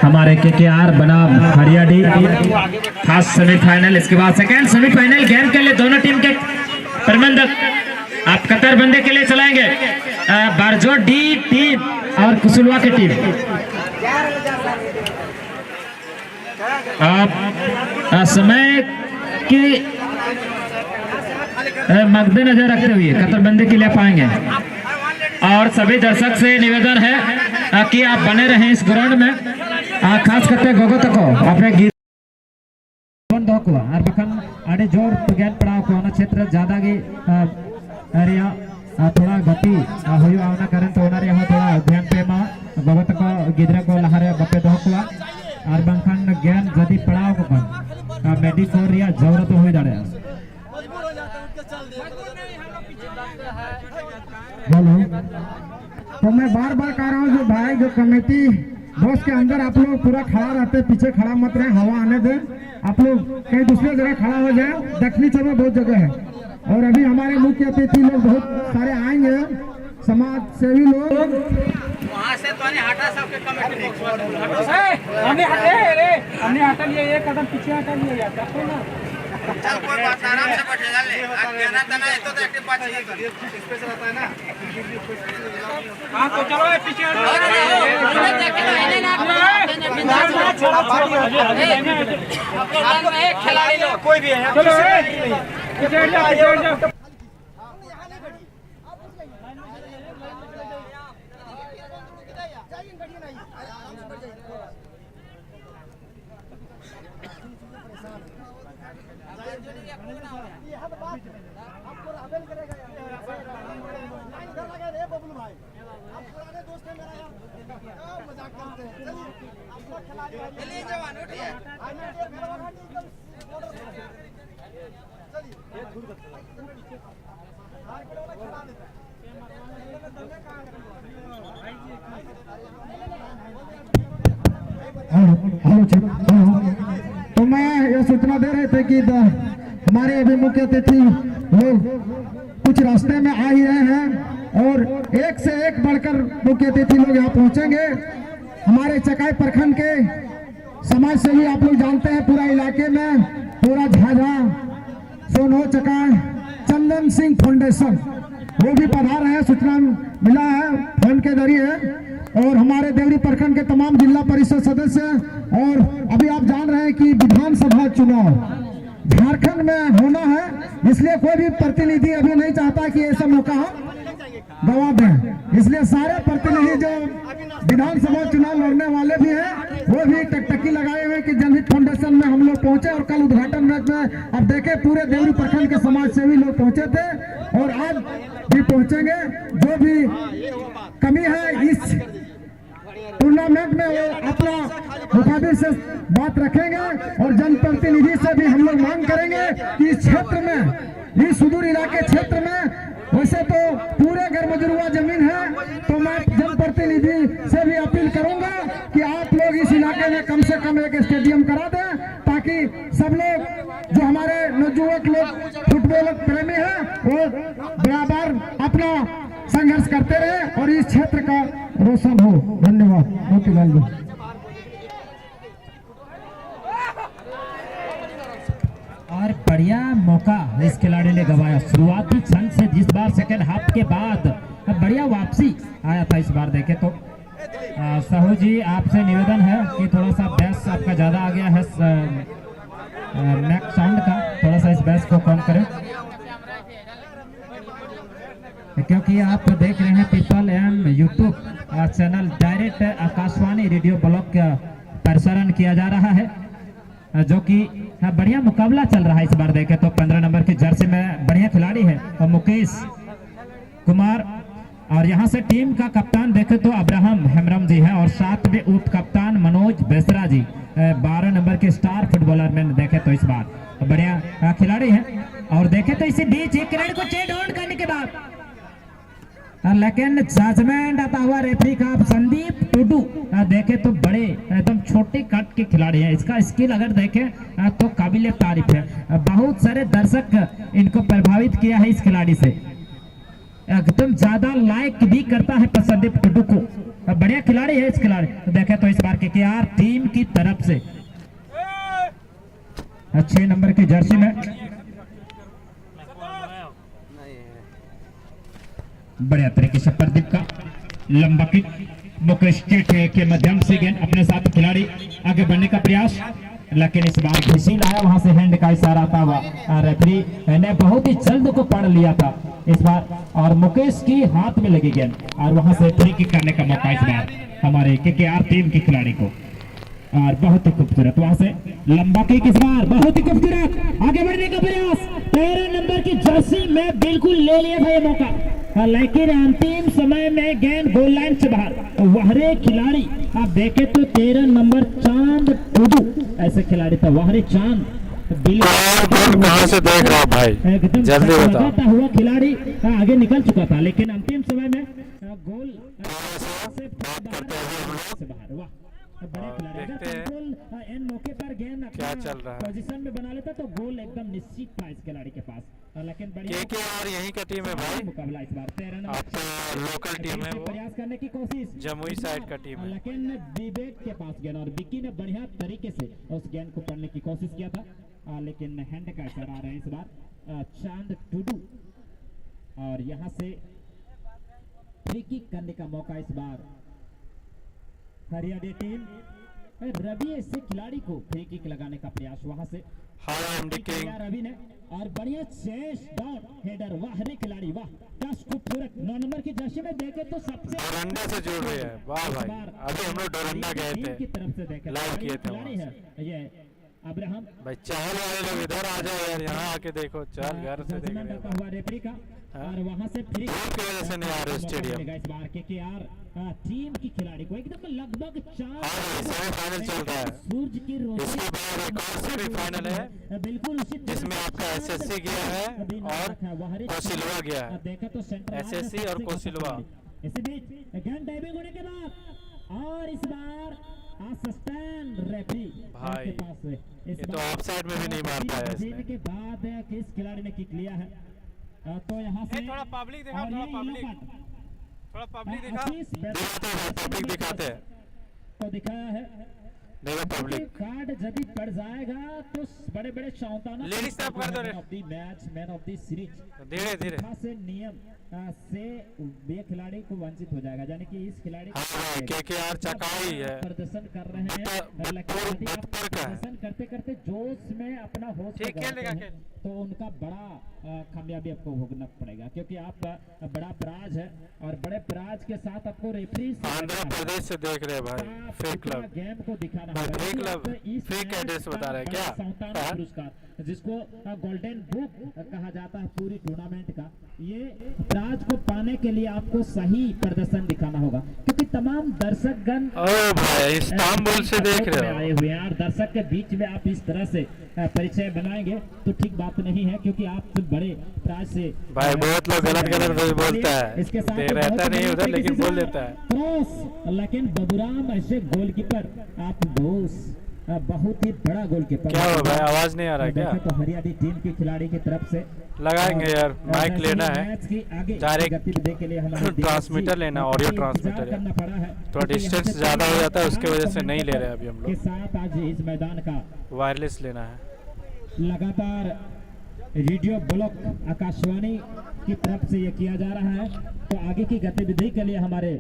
हमारे KKR बनाम हरियाडी खास सेमीफाइनल, इसके बाद सेकेंड सेमीफाइनल गेम के लिए दोनों टीम के प्रबंधक आप कतर बंदे के लिए चलाएंगे। बारजोर डी टीम और कुसुलवा की टीम आप समय की मद्देनजर रखते हुए कतरबंदी के लिए पाएंगे। और सभी दर्शक से निवेदन है कि आप बने रहें इस ग्राउंड में, खास करके गोगो तको अपने गीत और बखन आड़े जोर ज्ञान पड़ाव को क्षेत्र ज्यादा की थोड़ा गति हुआ आवना करें तो थोड़ा ध्यान पे मा गोगो तको गिद्रा को लहारे बपे दो को और बंखन ज्ञान जदि पड़ाव को बन मेडिकोर या जरूरत हुई दाड़े। तो मैं बार बार कह रहा हूँ जो भाई जो कमेटी बॉक्स के अंदर आप लोग पूरा खड़ा रहते, पीछे खड़ा मत रहे, हवा आने दे, आप लोग कहीं दूसरे जगह खड़ा हो जाए। दक्षिणी चौक में बहुत जगह है और अभी हमारे मुख्य अतिथि लोग बहुत सारे आएंगे, समाज सेवी लोग वहाँ से तो हटा सबके कमेटी हमने हटा लिया, एक कदम पीछे हटा लिया जाता है ना। चल कोई बात आराम से बैठेगा ले कहना तना है तो एक्टिव पास स्पेस रहता है ना। हां तो चलो पीछे खिलाड़ी लोग कोई भी है चलो पीछे हट जाओ। तो मैं ये सूचना दे रहे थे कि हमारे अभी मुख्य अतिथि लोग कुछ रास्ते में आ ही रहे हैं और एक से एक बढ़कर मुख्य अतिथि लोग यहाँ पहुंचेंगे। हमारे चकाई प्रखंड के समाज सेवी आप लोग जानते हैं, पूरा इलाके में पूरा झाझा सोनो चकाई चंदन सिंह फाउंडेशन वो भी पधार रहे हैं, सूचना मिला है फोन के जरिए। और हमारे देवरी प्रखंड के तमाम जिला परिषद सदस्य, और अभी आप जान रहे हैं कि विधानसभा चुनाव झारखंड में होना है, इसलिए कोई भी प्रतिनिधि अभी नहीं चाहता कि ऐसा मौका हम गवा दें। इसलिए सारे प्रतिनिधि जो विधानसभा चुनाव लड़ने वाले भी हैं वो भी टकटकी लगाए हुए कि जनहित फाउंडेशन में हम लोग पहुंचे और कल उद्घाटन मैच में अब देखे पूरे देवरी प्रखंड के समाज सेवी लोग पहुंचे थे और आज भी पहुंचेंगे। जो भी कमी है इस टूर्नामेंट में वो अपना मुखाबिर से बात रखेंगे और जनप्रतिनिधि से भी हम लोग मांग करेंगे कि इस क्षेत्र में, इस सुदूर इलाके क्षेत्र में वैसे तो पूरे गरमजरुआ जमीन है, तो मैं जनप्रतिनिधि से भी अपील करूंगा कि आप लोग इस इलाके में कम से कम एक स्टेडियम करा दें ताकि सब लोग जो हमारे नौजुवक लोग फुटबॉल प्रेमी हैं वो बराबर अपना संघर्ष करते रहे और इस क्षेत्र का रोशन हो। धन्यवाद मोतीलाल जी। और बढ़िया मौका इस खिलाड़ी ने गवाया। शुरुआती क्षण से जिस बार सेकंड हाफ के बाद बढ़िया वापसी आया था, इस बार देखे तो साहू जी आपसे निवेदन है कि थोड़ा सा बेस आपका ज्यादा आ गया है, मैक साउंड का, थोड़ा सा इस बेस को कम करें, क्योंकि आप देख रहे हैं people M YouTube channel direct Akashvani radio block का प्रसारण किया जा रहा है, जो कि बढ़िया मुकाबला चल रहा है। इस बार देखे तो 15 नंबर की जर्सी में बढ़िया खिलाड़ी है और मुकेश कुमार, और यहाँ से टीम का कप्तान देखे तो अब्राहम हेमरम जी है और साथ में उप कप्तान मनोज बेसरा जी 12 नंबर के स्टार फुटबॉलर में देखे तो इस बार बढ़िया खिलाड़ी है। और देखे तो इसी बीच एक खिलाड़ी को चेक डाउन करने के बाद लेकिन जजमेंट आता हुआ रेफरी का संदीप टुडू देखे तो बड़े एकदम छोटे कट के खिलाड़ी हैं। इसका स्किल अगर देखें तो काबिल तारीफ है। बहुत सारे दर्शक इनको प्रभावित किया है इस खिलाड़ी से, एकदम ज्यादा लाइक भी करता है संदीप टुडू को। बढ़िया खिलाड़ी है इस खिलाड़ी। देखे तो इस बार केकेआर टीम की तरफ से 6 नंबर की जर्सी में बढ़िया तरीके से प्रदीप का लंबा किक, मुकेश के माध्यम से गेंद अपने साथ खिलाड़ी आगे बढ़ने का प्रयास, लेकिन इस बार घिसी लाया, वहां से हैंड का इशारा था हुआ। रेफरी ने बहुत ही जल्द को पढ़ लिया था इस बार, और मुकेश की हाथ में लगी गेंद और वहां से फ्री किक करने का मौका इस बार हमारे केकेआर टीम की खिलाड़ी को, और बहुत ही खूबसूरत वहां से लंबा किक इस बार, बहुत ही खूबसूरत आगे बढ़ने का प्रयास। 13 नंबर की जर्सी में बिल्कुल ले लिया था ये मौका, लेकिन अंतिम समय में गेंद गोल लाइन से बाहर। वहरे खिलाड़ी आप देखे तो 13 नंबर चांद टुडू ऐसे खिलाड़ी था, वहरे चांद कहाँ से देख रहा भाई, जल्दी बता। हुआ खिलाड़ी आगे निकल चुका था, लेकिन अंतिम समय में गोल से बाहर। वाह बड़े खिलाड़ी, अगर इन मौके पर गेंद क्या चल रहा है, पोजीशन में बना लेता तो गोल एकदम निश्चित था इस खिलाड़ी के पास, लेकिन केकेआर यहीं का टीम है भाई, मुकाबला इस बार 13 आपका लोकल टीम है, वो प्रयास करने की कोशिश जमुई साइड का टीम है, लेकिन विवेक के पास गेंद और विक्की ने बढ़िया तरीके से उस गेंद को पढ़ने की कोशिश किया था, लेकिन हैंड का इशारा आ रहा है इस बार चांद टुडू, और यहाँ से फ्री किक करने का मौका इस बार हरियाणा टीम। रवि ऐसे खिलाड़ी को फ्री किक लगाने का प्रयास, वहां से रवि ने, और बढ़िया चेस डाउन हेडर, वाह रे खिलाड़ी, वाह क्या खूबसूरत। 9 नंबर की जर्सी में देखे तो सबसे डोरंडा से जुड़ रही है, वाह भाई, अभी हम लोग डोरंडा गए थे, की तरफ से देखे लाइव किए थे खिलाड़ी है ये अब्राहम भाई। चाहल वाले लोग इधर आ जाओ यार, यहाँ आके देखो, चल घर से देख रहे हुआ रेफरी का, और वहां से फ्री की वजह से नहीं आ रहे स्टेडियम। इस बार केकेआर टीम की खिलाड़ी को एकदम लगभग 4 सेमीफाइनल चल रहा है, सूरज की रोशनी, इसके बाद एक और सेमीफाइनल है बिल्कुल उसी जिसमें आपका एसएससी गया है और कोसिलवा गया है, देखा तो एसएससी और कोसिलवा। इसी बीच गेंद डाइविंग होने के बाद, और इस बार सस्टेन रेफरी भाई के पास है, ये तो ऑफ साइड में भी नहीं मार पाया इसने। के बाद किस खिलाड़ी ने किक लिया है, तो यहाँ से थोड़ा पब्लिक दिखाओ, थोड़ा पब्लिक दिखा, पब्लिक दिखाते हैं तो दिखाया है, देखो पब्लिक कार्ड जब भी पड़ जाएगा तो बड़े बड़े शौताना लेडीज तरफ कर दो रे, of the match, man of the series, धीरे धीरे से नियम से ये खिलाड़ी को वंचित हो जाएगा, यानी कि इस खिलाड़ी केकेआर चकाई है, प्रदर्शन कर रहे हैं, प्रदर्शन करते करते जोश में अपना होश गंवाते हैं, तो उनका बड़ा कामयाबी आपको भोगना पड़ेगा, क्योंकि आप बड़ा प्राज है, और बड़े प्राज के साथ आपको रेफरी आंध्र प्रदेश से देख रहे हैं भाई, फेक क्लब गेम को दिखाना फेक क्लब, फेक एड्रेस बता रहे हैं क्या, पुरस्कार जिसको गोल्डन बुक कहा जाता है पूरी टूर्नामेंट का, ये प्राज को पाने के लिए आपको सही प्रदर्शन दिखाना होगा, क्योंकि तमाम दर्शकगण भाई इस्तांबुल से देख रहे हो आए हुए हैं, और दर्शक के बीच में आप इस तरह से परिचय बनाएंगे तो ठीक बात नहीं है, क्योंकि आप बड़े प्राज से भाई बहुत लोग गलत बोलता है, इसके साथ रहता नहीं उधर लेकिन बोल देता है क्रॉस, लेकिन बबुराम ऐसे गोलकीपर आप बहुत ही बड़ा गोलकीपर, क्या हुआ भाई, आवाज नहीं आ रहा क्या, तो हरियाणा टीम के खिलाड़ी की तरफ से लगाएंगे यार, माइक लेना है, डायरेक्ट ट्रांसमीटर लेना, ऑडियो ट्रांसमीटर है, थोड़ा डिस्टेंस ज्यादा हो जाता है उसके वजह से नहीं ले रहे अभी हम लोग, साथ आज इस मैदान का वायरलेस लेना है। लगातार रेडियो ब्लॉक आकाशवाणी की तरफ से ये किया जा रहा है। तो आगे की गतिविधि के लिए हमारे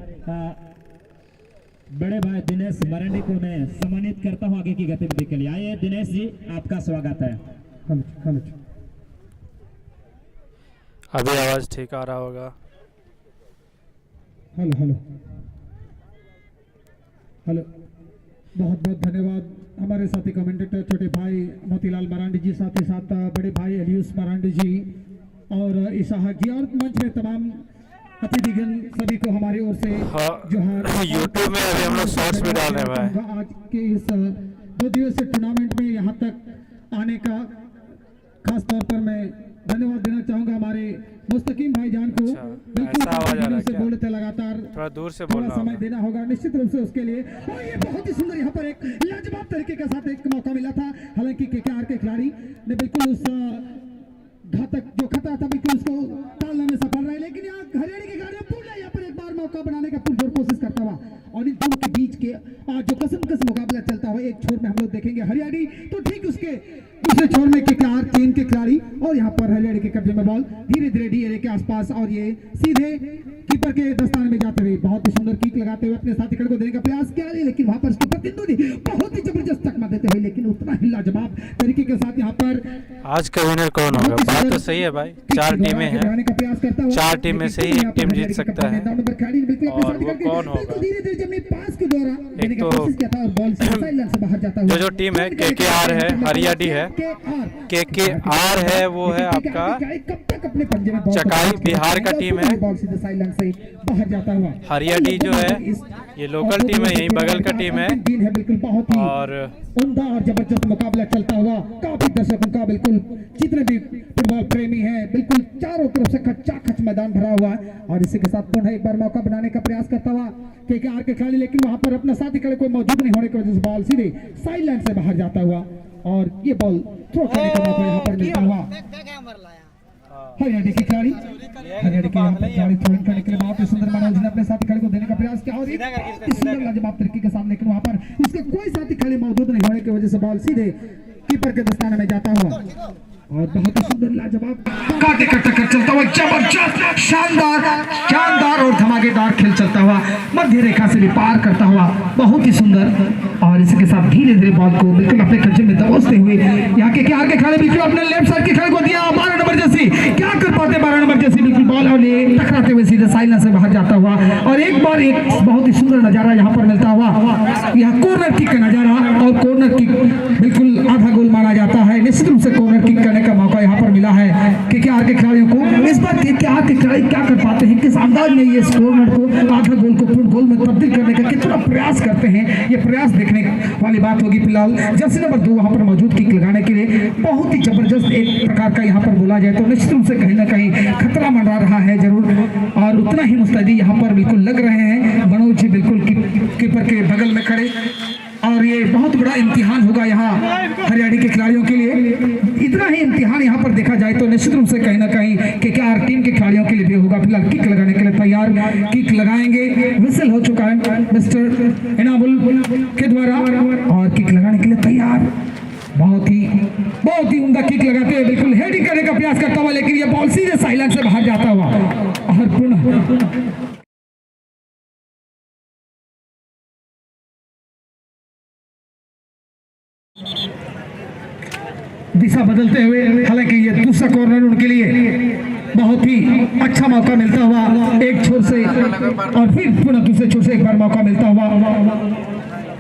बड़े भाई दिनेश मरांडी को मैं सम्मानित करता हूं आगे की गतिविधि के लिए। आइए दिनेश जी, आपका स्वागत है। अभी आवाज ठीक आ रहा होगा। हेलो हेलो हेलो, बहुत बहुत धन्यवाद हमारे साथी कमेंटेटर छोटे भाई मोतीलाल मरांडी जी, साथ ही साथ बड़े भाई एलियूस मरांडी जी और ईसाहा जी और मंच में तमाम अतिथिगण सभी को हमारी ओर से हाँ, यूट्यूब में अभी हम लोग शॉर्ट्स भी डाल रहे हैं। आज के इस 2 दिवसीय टूर्नामेंट में यहाँ तक आने का खास तौर पर मैं धन्यवाद देना चाहूंगा हमारे मुस्तकीम भाईजान को। ऐसा आवाज आ रहा है क्या? बोलते लगातार थोड़ा दूर से थोड़ा बोलना समय होगा। देना होगा निश्चित रूप से उसके लिए। और ये बहुत ही सुंदर यहाँ पर एक लाजवाब तरीके के साथ एक मौका मिला था। हालांकि केकेआर के खिलाड़ी ने बिल्कुल उस घातक जो खतरा था बिल्कुल उसको टालने में सफल रहे, लेकिन यहाँ हरियाणा के खिलाड़ी पूरा यहाँ पर एक बार मौका बनाने का पुरजोर कोशिश करता हुआ और इन दोनों के बीच के जो कसम मुकाबला चलता हुआ एक छोर में हम लोग देखेंगे हरियाणी, तो ठीक उसके दूसरे छोर में केकेआर टीम के खिलाड़ी और यहाँ पर हरियाणा के कब्जे में बॉल धीरे धीरे डी एरिया के आसपास और ये सीधे कीपर के दस्ताने में जाते हुए बहुत ही सुंदर किक लगाते हुए अपने साथी खिलाड़ी को देने का प्रयास किया, लेकिन वहां पर उसके प्रतिद्वंदी बहुत ही जबरदस्त चकमा देते हुए लेकिन उतना ही लाजवाब तरीके के साथ यहाँ पर आज का विनर कौन होगा? बात तो सही है भाई, 4 टीमें हैं, 4 टीम में से ही एक टीम जीत सकता है। और वो कौन होगा? एक तो जो टीम है केकेआर है, हरियाणी है, केकेआर है वो है आपका चकाई बिहार का टीम है। हरियाणी जो है ये लोकल टीम है, यही बगल का टीम है। और उम्दा और जबरदस्त मुकाबला चलता हुआ काफी दर्शकों का बिल्कुल जितने भी फुटबॉल प्रेमी हैं बिल्कुल चारों तरफ से खच्चा खच मैदान भरा हुआ है। और इसी के साथ पुनः एक बार मौका बनाने का प्रयास करता हुआ केकेआर के खिलाड़ी, लेकिन वहां पर अपना साथी खिलाड़ी कोई मौजूद नहीं होने की वजह से बॉल सीधे साइड लाइन से बाहर जाता हुआ और ये बॉल थ्रो करने का मौका यहाँ पर मिलता हुआ हरियाणा के खिलाड़ी खिलाड़ी थ्रो करने के लिए बहुत ही सुंदर मनोज ने अपने साथी खिलाड़ी को देने का प्रयास किया और एक बहुत ही सुंदर लाजवाब तरीके के सामने, लेकिन वहां पर उसके कोई साथी खिलाड़ी मौजूद नहीं होने की वजह से बॉल सीधे कीपर के दस्ताने में जाता हुआ और बहुत ही सुंदर लाजवाब काटे का टक्कर चलता हुआ जबरदस्त शानदार और धमाकेदार खेल चलता हुआ मध्य रेखा से भी पार करता हुआ बहुत ही सुंदर। और इसके साथ धीरे धीरे बॉल को बिल्कुल अपने कब्जे में दबोचते हुए यहाँ के आगे खड़े बिल्कुल अपने लेफ्ट साइड के खड़े को दिया 12 नंबर जैसी क्या कर पाते 12 नंबर जैसी बिल्कुल बॉल और ये टकराते हुए सीधे साइड से बाहर जाता हुआ और एक बार एक बहुत ही सुंदर नजारा यहाँ पर मिलता हुआ यहाँ कॉर्नर किक का नजारा और कॉर्नर किक बिल्कुल आधा गोल माना जाता है। निश्चित रूप से कॉर्नर किक करने का मौका यहाँ पर मिला है केकेआर के खिलाड़ियों को। इस बार केकेआर के खिलाड़ी क्या कर पाते हैं, किस अंदाज में ये कॉर्नर को आधा गोल को पूर्ण गोल में तब्दील करने का कितना प्रयास करते हैं, ये प्रयास देखने वाली बात होगी। फिलहाल जर्सी नंबर 2 वहां पर मौजूद किक लगाने के लिए बहुत ही जबरदस्त एक प्रकार का यहाँ पर बोला जाए तो निश्चित रूप से कहीं ना कहीं खतरा मंडरा रहा है जरूर और उतना ही मुस्तैदी यहाँ पर बिल्कुल लग रहे हैं। मनोज जी बिल्कुल कीपर के बगल में खड़े और ये बहुत बड़ा इम्तिहान होगा यहाँ हरियाणा के खिलाड़ियों के लिए। इतना ही इम्तिहान यहाँ पर देखा जाए तो निश्चित रूप से कहीं ना कहीं केकेआर टीम के खिलाड़ियों के लिए भी होगा। फिलहाल किक लगाने के लिए तैयार, किक लगाएंगे, विसल हो चुका है मिस्टर इनामुल के द्वारा और किक लगाने के लिए तैयार। बहुत ही उम्दा किक लगाते हुए बिल्कुल हेडिंग करने का प्रयास करता हुआ, लेकिन ये बॉल सीधे साइलेंस से बाहर जाता हुआ और पुनः दिशा बदलते हुए, हालांकि ये दूसरा कॉर्नर उनके लिए बहुत ही अच्छा मौका मिलता हुआ एक छोर से और फिर पुनः दूसरे छोर से एक बार मौका मिलता हुआ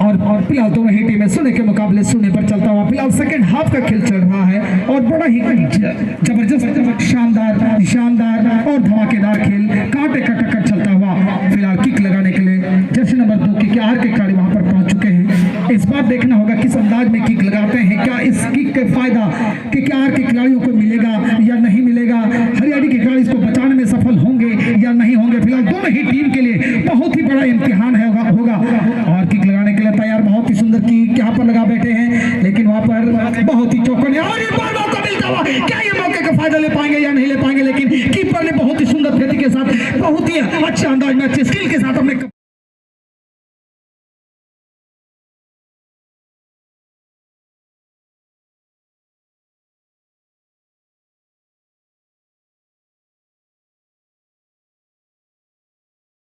और फिलहाल दोनों ही टीमें शून्य के मुकाबले शून्य पर चलता हुआ फिलहाल सेकंड हाफ का खेल चल रहा है और बड़ा ही जबरदस्त शानदार और धमाकेदार खेल कांटे का टक्कर चलता हुआ फिलहाल किक लगाने के लिए जर्सी नंबर 2 केकेआर के खिलाड़ी वहां पर पहुंच चुके हैं। इस बार देखना होगा किस अंदाज में किक लगाते हैं, क्या इस किक का फायदा केकेआर के खिलाड़ियों को मिलेगा या नहीं मिलेगा, हरियाणा के खिलाड़ी इसको बचाने में सफल होंगे या नहीं होंगे। फिलहाल दोनों ही टीम के लिए बहुत ही बड़ा इम्तिहान होगा और किक लगाने के लिए तैयार, बहुत ही सुंदर किक यहाँ पर लगा बैठे हैं, लेकिन वहां पर बहुत ही चौकने और एक बार मौका मिलता हुआ क्या ये मौके का फायदा ले पाएंगे या नहीं ले पाएंगे, लेकिन कीपर ने बहुत ही सुंदर खेती के साथ बहुत ही अच्छे अंदाज में अच्छे स्किल के साथ अपने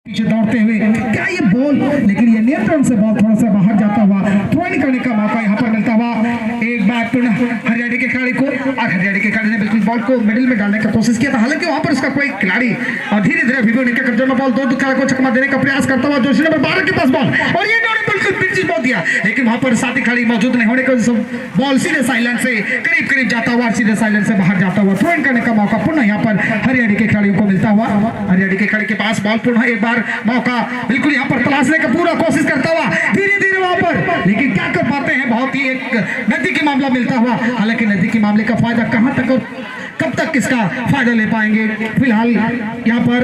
पीछे दौड़ते हुए क्या ये बॉल, लेकिन ये नियंत्रण से बॉल थोड़ा सा बाहर जाता हुआ थ्रोइंग करने का मौका यहाँ पर मिलता हुआ। एक बार पुनः हरियाणा के खिलाड़ी को, और हरियाणा के खिलाड़ी ने बिल्कुल बॉल को मिडिल में डालने का कोशिश किया था, हालांकि वहां पर उसका कोई खिलाड़ी और धीरे धीरे विवो ने कब्जे में बॉल दो खिलाड़ी को चकमा देने का प्रयास करता हुआ जर्सी नंबर 12 के पास बॉल, और ये बिल्कुल पिंच बॉल दिया, लेकिन वहां पर साथी खिलाड़ी मौजूद नहीं होने की वजह से बॉल सीधे साइलेंट से करीब जाता हुआ, सीधे साइलेंट से बाहर जाता हुआ थ्रोइंग करने का मौका पुनः यहाँ पर हरियाणा के खिलाड़ियों को मिलता हुआ। हरियाणा के खिलाड़ी के पास बॉल पुनः एक बार मौका बिल्कुल यहाँ पर तलाशने का पूरा कोशिश करता हुआ धीरे वहां पर, लेकिन क्या कर पाते हैं, बहुत ही एक नजदीकी मामला मिलता हुआ, हालांकि नजदीकी मामले का फायदा कहां तक और कब तक इसका फायदा ले पाएंगे। फिलहाल यहाँ पर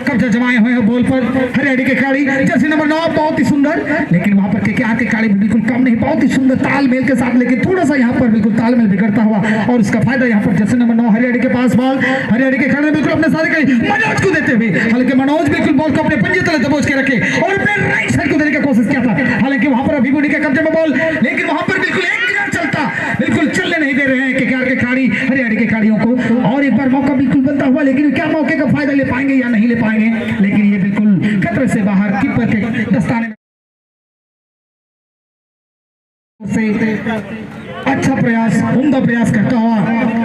कब्जा जमाए हुए हैं बॉल पर हरियाणा के खिलाड़ी, जर्सी नंबर 9 बहुत ही सुंदर, लेकिन वहां पर केकेआर के खिलाड़ी बिल्कुल कम नहीं, बहुत ही सुंदर तालमेल के साथ, लेकिन थोड़ा सा यहाँ पर बिल्कुल तालमेल बिगड़ता हुआ, और उसका फायदा यहाँ पर जर्सी नंबर 9 हरियाणा के पास बॉल, हरियाणा के खिलाड़ी बिल्कुल अपने सारे मनोज को देते हुए, हालांकि मनोज बिल्कुल बॉल को अपने पंजे तले दबोच के रखे और अपने राइट साइड को देने की कोशिश किया था, हालांकि वहां पर अभी भी के कब्जे में बॉल, लेकिन वहां पर बिल्कुल एक चलता, बिल्कुल चलने नहीं दे रहे हैं केकेआर के खिलाड़ी हरियाणा के खिलाड़ियों को, और एक बार मौका बिल्कुल बनता हुआ, लेकिन क्या मौके का फायदा ले पाएंगे या नहीं ले पाएंगे, लेकिन ये बिल्कुल खतरे से बाहर कीपर के दस्ताने से अच्छा प्रयास, उम्दा प्रयास करता हुआ,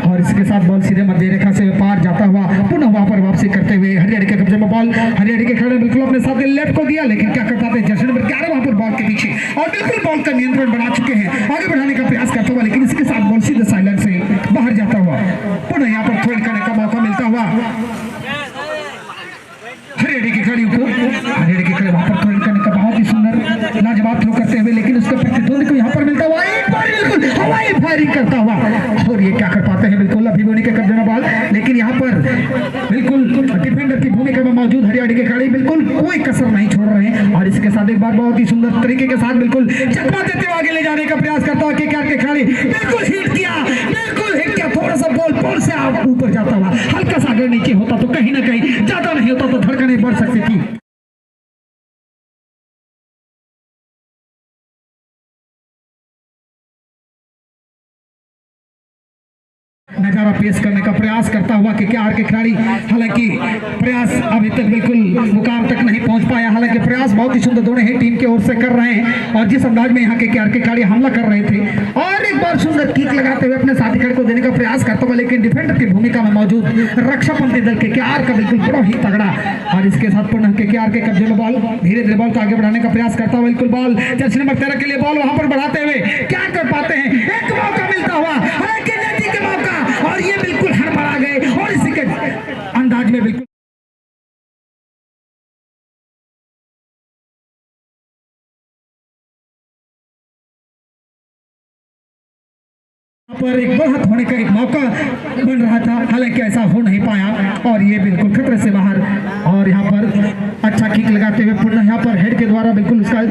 और इसके साथ बॉल सीधे मध्य रेखा से पार जाता हुआ पुनः वहां पर वापसी करते हुए हरियाणा के कब्जे में बॉल, हरियाणा के खिलाड़ी बिल्कुल अपने साथ लेफ्ट को दिया, लेकिन क्या कर पाते हैं जर्सी नंबर 11 वहां पर बॉल के पीछे और बिल्कुल बॉल का नियंत्रण बना चुके हैं, आगे बढ़ाने का प्रयास करता हुआ, लेकिन इसके साथ बॉल सीधे साइलेंट से बाहर जाता हुआ, पुनः यहाँ पर थ्रोइंग करने का मौका मिलता हुआ हरियाणा के खिलाड़ियों को। हरियाणा के खिलाड़ी वहां पर थ्रोइंग करने का बहुत ही सुंदर लाजवाब थ्रो करते हुए, लेकिन उसका प्रतिद्वंदी को यहाँ पर मिलता हुआ एक बार बिल्कुल हवाई फायरिंग करता हुआ, और ये क्या कर पाते हैं बिल्कुल अभी बोनी के कब्जे में बॉल, लेकिन यहाँ पर बिल्कुल डिफेंडर की भूमिका में मौजूद हरियाणा के खिलाड़ी बिल्कुल कोई कसर नहीं छोड़ रहे हैं, और इसके साथ एक बार बहुत ही सुंदर तरीके के साथ बिल्कुल चकमा देते हुए आगे ले जाने का प्रयास करता हुआ केकेआर के खिलाड़ी बिल्कुल हिट किया, थोड़ा सा बॉल से ऊपर जाता हुआ, हल्का सा अगर नीचे होता तो कहीं ना कहीं ज्यादा नहीं होता तो धड़कनें बढ़ सकती थी। नजारा पेश करने का प्रयास करता हुआ केकेआर के खिलाड़ी, हालांकि प्रयास अभी तक बिल्कुल मुकाम तक नहीं पहुंच पाया, हालांकि प्रयास बहुत ही सुंदर दोनों ही टीम की ओर से कर रहे हैं, और जिस अंदाज में यहाँ केकेआर के खिलाड़ी हमला कर रहे थे, और एक बार सुंदर किक लगाते हुए अपने साथी खिलाड़ी को देने का प्रयास करता हुआ, लेकिन डिफेंडर की भूमिका में मौजूद रक्षापंथी दल केकेआर का बिल्कुल बड़ा ही तगड़ा, और इसके साथ पुनः केकेआर के कब्जे में बॉल, धीरे बॉल को आगे बढ़ाने का प्रयास करता हुआ, बिल्कुल बॉल जर्सी नंबर 13 के लिए बॉल वहां पर बढ़ाते हुए क्या कर पाते हैं, एक मौका मिलता हुआ, मौका, और ये बिल्कुल हड़बड़ा गए, और इसी के अंदाज में बिल्कुल पर एक बढ़त होने का एक मौका बन रहा था, हालांकि ऐसा हो नहीं पाया, और ये बिल्कुल खतरे से बाहर, और यहाँ पर अच्छा किक लगाते हुए पुनः यहाँ पर हेड के द्वारा बिल्कुल उसका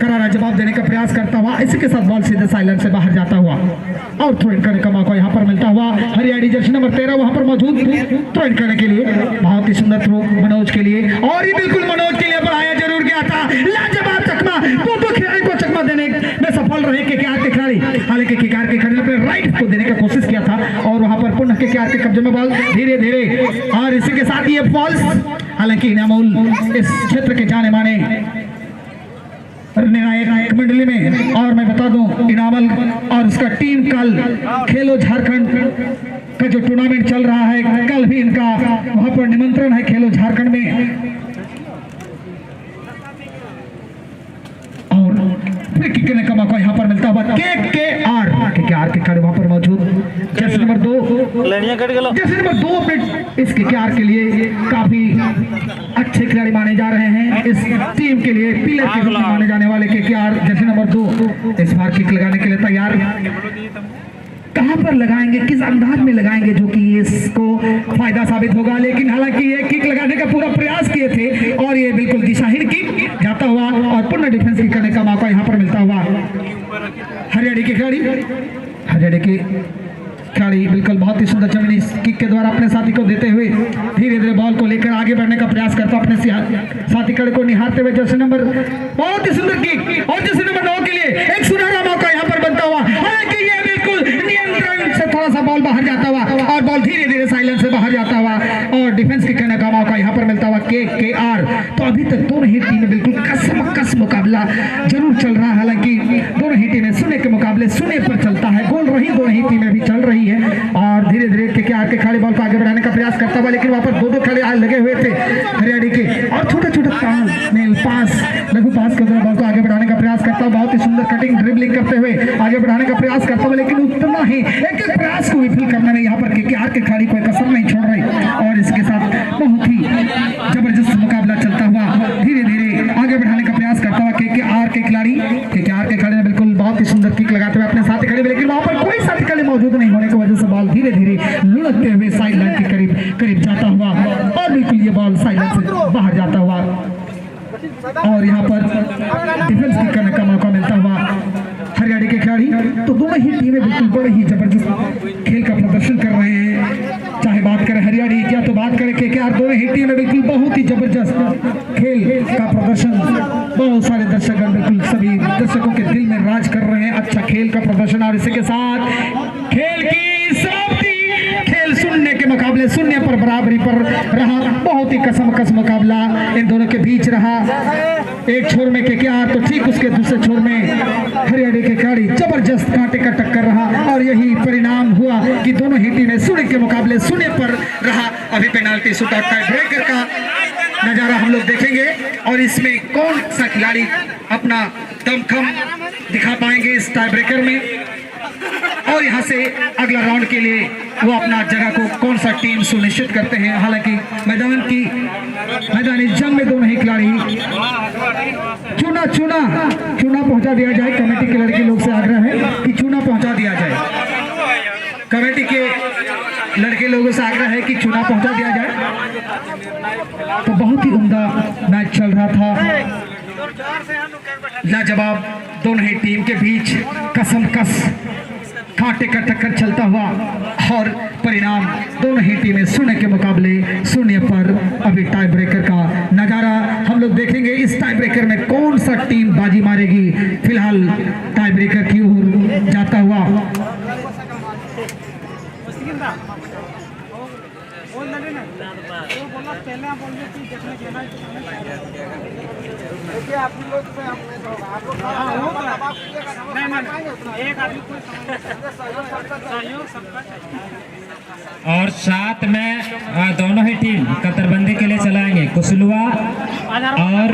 करारा जवाब देने का प्रयास करता हुआ, इसी के साथ बॉल सीधे साइलेंट से बाहर जाता हुआ, और थ्रोइंग करने का मौका यहाँ पर मिलता हुआ हरियाणा जर्सी नंबर 13 वहां पर मौजूद थ्रोइंग करने के लिए, बहुत ही सुंदर थ्रो मनोज के लिए, और ये बिल्कुल मनोज के लिए बढ़ाया जरूर गया था, लाजवाब चकमा, दो खिलाड़ी को चकमा देने में सफल रहे केकेआर के खिलाड़ी, हालांकि केकेआर के खिलाड़ी ने राइट को देने का कोशिश किया था, और वहां पर पुनः केकेआर के कब्जे में बॉल धीरे, और इसी के साथ ये फॉल्स, हालांकि इनामुल इस क्षेत्र के जाने माने निर्णायक मंडली में, और मैं बता दूं इनामल और उसका टीम कल खेलो झारखंड का जो टूर्नामेंट चल रहा है, कल भी इनका वहां पर निमंत्रण है खेलो झारखंड में, और फ्री किक करने का मौका यहाँ पर मिलता हुआ केकेआर के खिलाड़ी वहां पर मौजूद, जर्सी नंबर 2 अपने इस केकेआर के लिए काफी अच्छे खिलाड़ी माने जा रहे हैं, इस टीम के लिए पिलर के रूप में माने जाने वाले केकेआर जर्सी नंबर 2 इस बार किक लगाने के लिए तैयार, कहां पर लगाएंगे, किस अंदाज में लगाएंगे जो कि इसको फायदा साबित होगा, लेकिन हालांकि ये किक लगाने का पूरा प्रयास किए थे, और ये बिल्कुल दिशाहीन किक जाता हुआ, और पुनः डिफेंस किक करने का मौका यहाँ पर मिलता हुआ हरियाणा के खिलाड़ी बिल्कुल बहुत ही सुंदर जमीनी किक के द्वारा अपने साथी को देते हुए धीरे बॉल को लेकर आगे बढ़ने का प्रयास करता, अपने साथी खिलाड़ी को निहारते हुए जर्सी नंबर बहुत ही सुंदर किक, और जर्सी नंबर 9 के लिए एक सुनहरा मौका यहाँ पर बनता हुआ, हालांकि ये बिल्कुल नियंत्रण से थोड़ा सा बॉल बाहर जाता हुआ और बॉल धीरे धीरे साइलेंस से बाहर जाता हुआ और डिफेंस के कहने का मौका यहाँ पर मिलता हुआ KKR। तो अभी तक दोनों ही टीमें बिल्कुल कस मुकाबला जरूर चल रहा है, हालांकि दोनों ही टीमें शून्य के मुकाबले शून्य पर चलता है, गोल रही दोनों ही टीमें भी चल रही है। और धीरे धीरे KKR के खिलाड़ी बॉल को आगे बढ़ाने का प्रयास करता हुआ, लेकिन वहां पर दो खिलाड़ी लगे हुए थे हरियाणा के, और छोटा तालमेल पास लघु पास कर बॉल को आगे बढ़ाने का प्रयास करता हुआ, बहुत ही सुंदर कटिंग ड्रिबलिंग करते हुए आगे बढ़ाने का प्रयास करता हुआ, लेकिन उतना ही एक प्रयास को विफल करने में यहाँ पर KKR के खिलाड़ी कोई कसर नहीं छोड़ रही। और इसके साथ बहुत ही जबरदस्त मुकाबला चलता हुआ धीरे धीरे आगे बढ़ाने का प्रयास करता हुआ KKR के खिलाड़ी ने बिल्कुल बहुत ही सुंदर किक लगाते हुए अपने साथी खिलाड़ी, लेकिन वहां पर कोई साथी खिलाड़ी मौजूद नहीं होने की वजह से बॉल धीरे धीरे लुढ़कते हुए साइड लाइन के करीब जाता हुआ और बिल्कुल ये बॉल साइड लाइन से बाहर जाता हुआ और यहाँ पर डिफेंस किक करने का मौका मिलता हुआ हरियाणा के खिलाड़ी। तो दोनों ही टीमें बिल्कुल बड़े ही जबरदस्त खेल का प्रदर्शन कर रहे हैं, चाहे बात करें हरियाणा की या तो बात करें KKR, दोनों ही टीमें बिल्कुल बहुत ही जबरदस्त खेल का प्रदर्शन, बहुत सारे दर्शकगण बिल्कुल सभी दर्शकों के दिल में राज कर रहे हैं। अच्छा खेल का प्रदर्शन और इसी के साथ खेल की समाप्ति, खेल शून्य के मुकाबले शून्य पर बराबरी पर रहा, बहुत ही कस मुकाबला इन दोनों के बीच रहा। एक छोर में KKR तो ठीक उसके दूसरे छोर में हरियाणा के खिलाड़ी, जबरदस्त कांटे का टक्कर रहा और यही परिणाम हुआ कि दोनों ही टीमें शून्य के मुकाबले शून्य पर रहा। अभी penalty shoot out tie breaker का नजारा हम लोग देखेंगे और इसमें कौन सा खिलाड़ी अपना दमखम दिखा पाएंगे इस टाई ब्रेकर में, और यहाँ से अगला राउंड के लिए वो अपना जगह को कौन सा टीम सुनिश्चित करते हैं। हालांकि मैदानी जंग में दोनों ही खिलाड़ी चूना पहुंचा दिया जाए। कमेटी के लड़के लोग से आग्रह है कि चूना पहुंचा दिया जाए, कमेटी के लड़के लोगों से आग्रह है कि चूना पहुंचा दिया जाए। तो बहुत ही उम्दा मैच चल रहा था, लाजवाब दोनों ही टीम के बीच कसमकस कांटे का टक्कर चलता हुआ और परिणाम दोनों ही टीमें शून्य के मुकाबले शून्य पर। अभी टाई ब्रेकर का नजारा हम लोग देखेंगे, इस टाई ब्रेकर में कौन सा टीम बाजी मारेगी। फिलहाल टाई ब्रेकर की ओर जाता हुआ और साथ में दोनों ही टीम कतरबंदी के लिए चलाएंगे, कुसलुआ और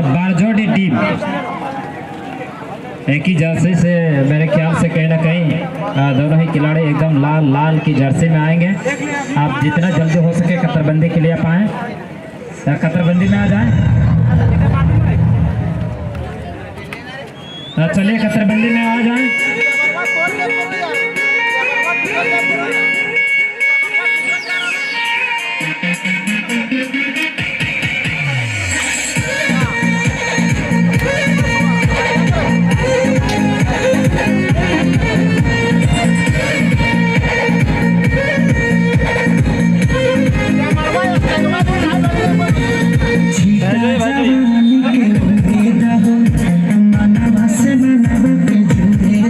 बारजोड़ी टीम एक ही जर्सी से मेरे ख्याल से कहीं ना कहीं दोनों ही खिलाड़ी एकदम लाल की जर्सी में आएंगे। आप जितना जल्दी हो सके कतरबंदी के लिए आप आएँ, कतरबंदी में आ जाएं। चलिए कतरबंदी में आ जाएं। मनवा से मनवा के जुड़े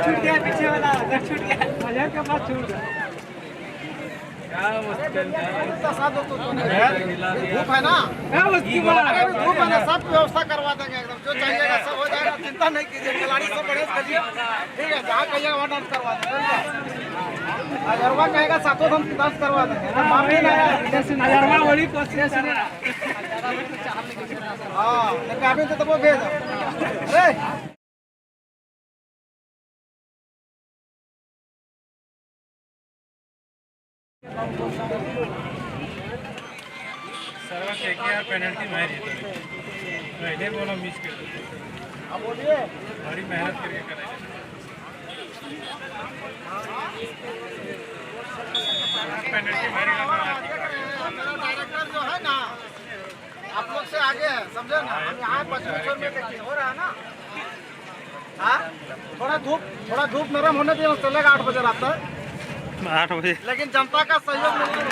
छूट गया पीछे वाला छूट गया हजार का पास छूट गया धूप है ना, धूप है ना, सब व्यवस्था करवा देंगे एकदम, जो चाहिएगा सब हो जाएगा, चिंता नहीं कीजिए, खिलाड़ी सब बड़े करिए, ठीक है, जहाँ कहिएगा वहाँ डांस करवा देंगे, अगरवा कहेगा सातों हम डांस करवा देंगे, अगरवा बड़ी कोशिश कर रहा है। हाँ लेकिन अभी तो वो भेज अरे सर्व KKR पेनल्टी मैं जीता पहले बोला मिस कर अब बोलिए बड़ी मेहनत करके कराएंगे पेनल्टी मेरा डायरेक्टर जो है ना आप लोग से आगे है, समझे ना, हम यहाँ 25 छोर में देखिए हो रहा है ना, हाँ थोड़ा धूप नरम होने दिए चलेगा 8 बजे रात तक, 8 बजे लेकिन जनता का सहयोग नहीं है।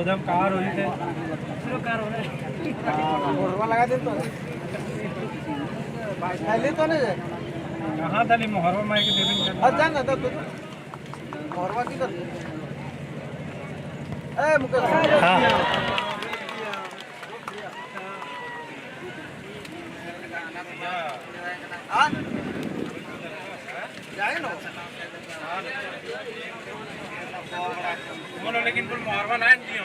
उधम कार हो रही थे मोहरवा लगा दे तो पहले तो नहीं कहाँ था नहीं मोहरवा मार के देवी जान ना तो मोहरवा की कर ए मुकेश हाँ हां जाए ना बोलो लेकिन कुल मोहरवा ना दियो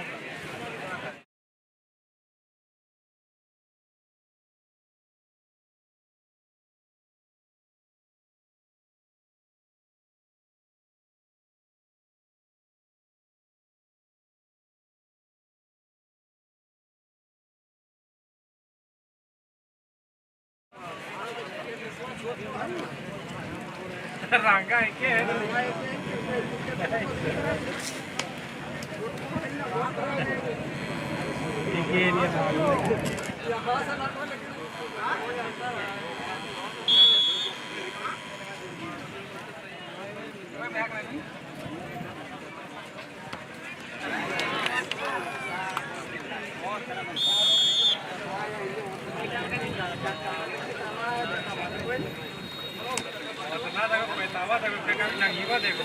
रंगा है के देख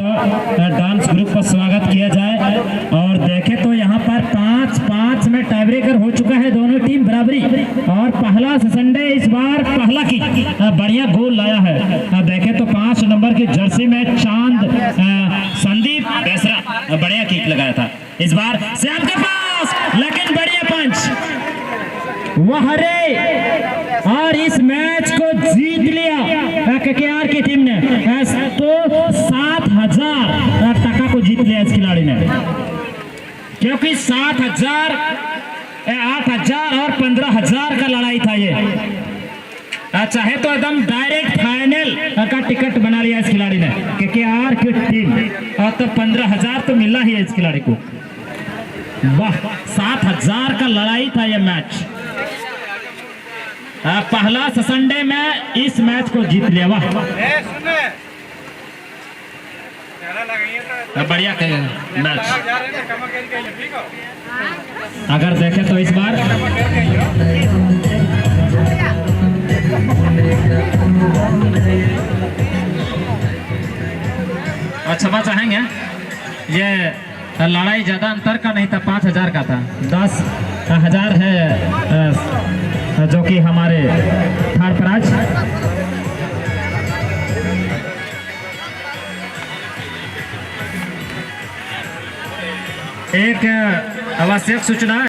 डांस ग्रुप का स्वागत किया जाए। और देखें तो यहाँ पर 5-5 में टाई ब्रेकर हो चुका है, दोनों टीम बराबरी। और पहला संडे इस बार पहला की बढ़िया गोल लाया है। देखें तो 5 नंबर की जर्सी में चांद संदीप बेसरा बढ़िया किक लगाया था। इस बार श्याम के पास, लेकिन बढ़िया पंच वह रे, और इस मैच को जीत लिया केकेआर की टीम ने। तो 7,000 टका को जीत लिया इस खिलाड़ी ने, क्योंकि 7,000, 8,000 और 15,000 का लड़ाई था ये। चाहे तो एकदम डायरेक्ट फाइनल का टिकट बना लिया इस खिलाड़ी ने केकेआर की टीम। और तो 15,000 तो मिला ही है इस खिलाड़ी को। वाह, 7,000 का लड़ाई था ये मैच। पहला संडे में इस मैच को जीत लिया। वाह, बढ़िया मैच। अगर देखें तो इस बार क्षमा चाहेंगे, ये लड़ाई ज्यादा अंतर का नहीं था, 5,000 का था। 10,000 है जो कि हमारे थर्ड प्राइज। एक आवश्यक सूचना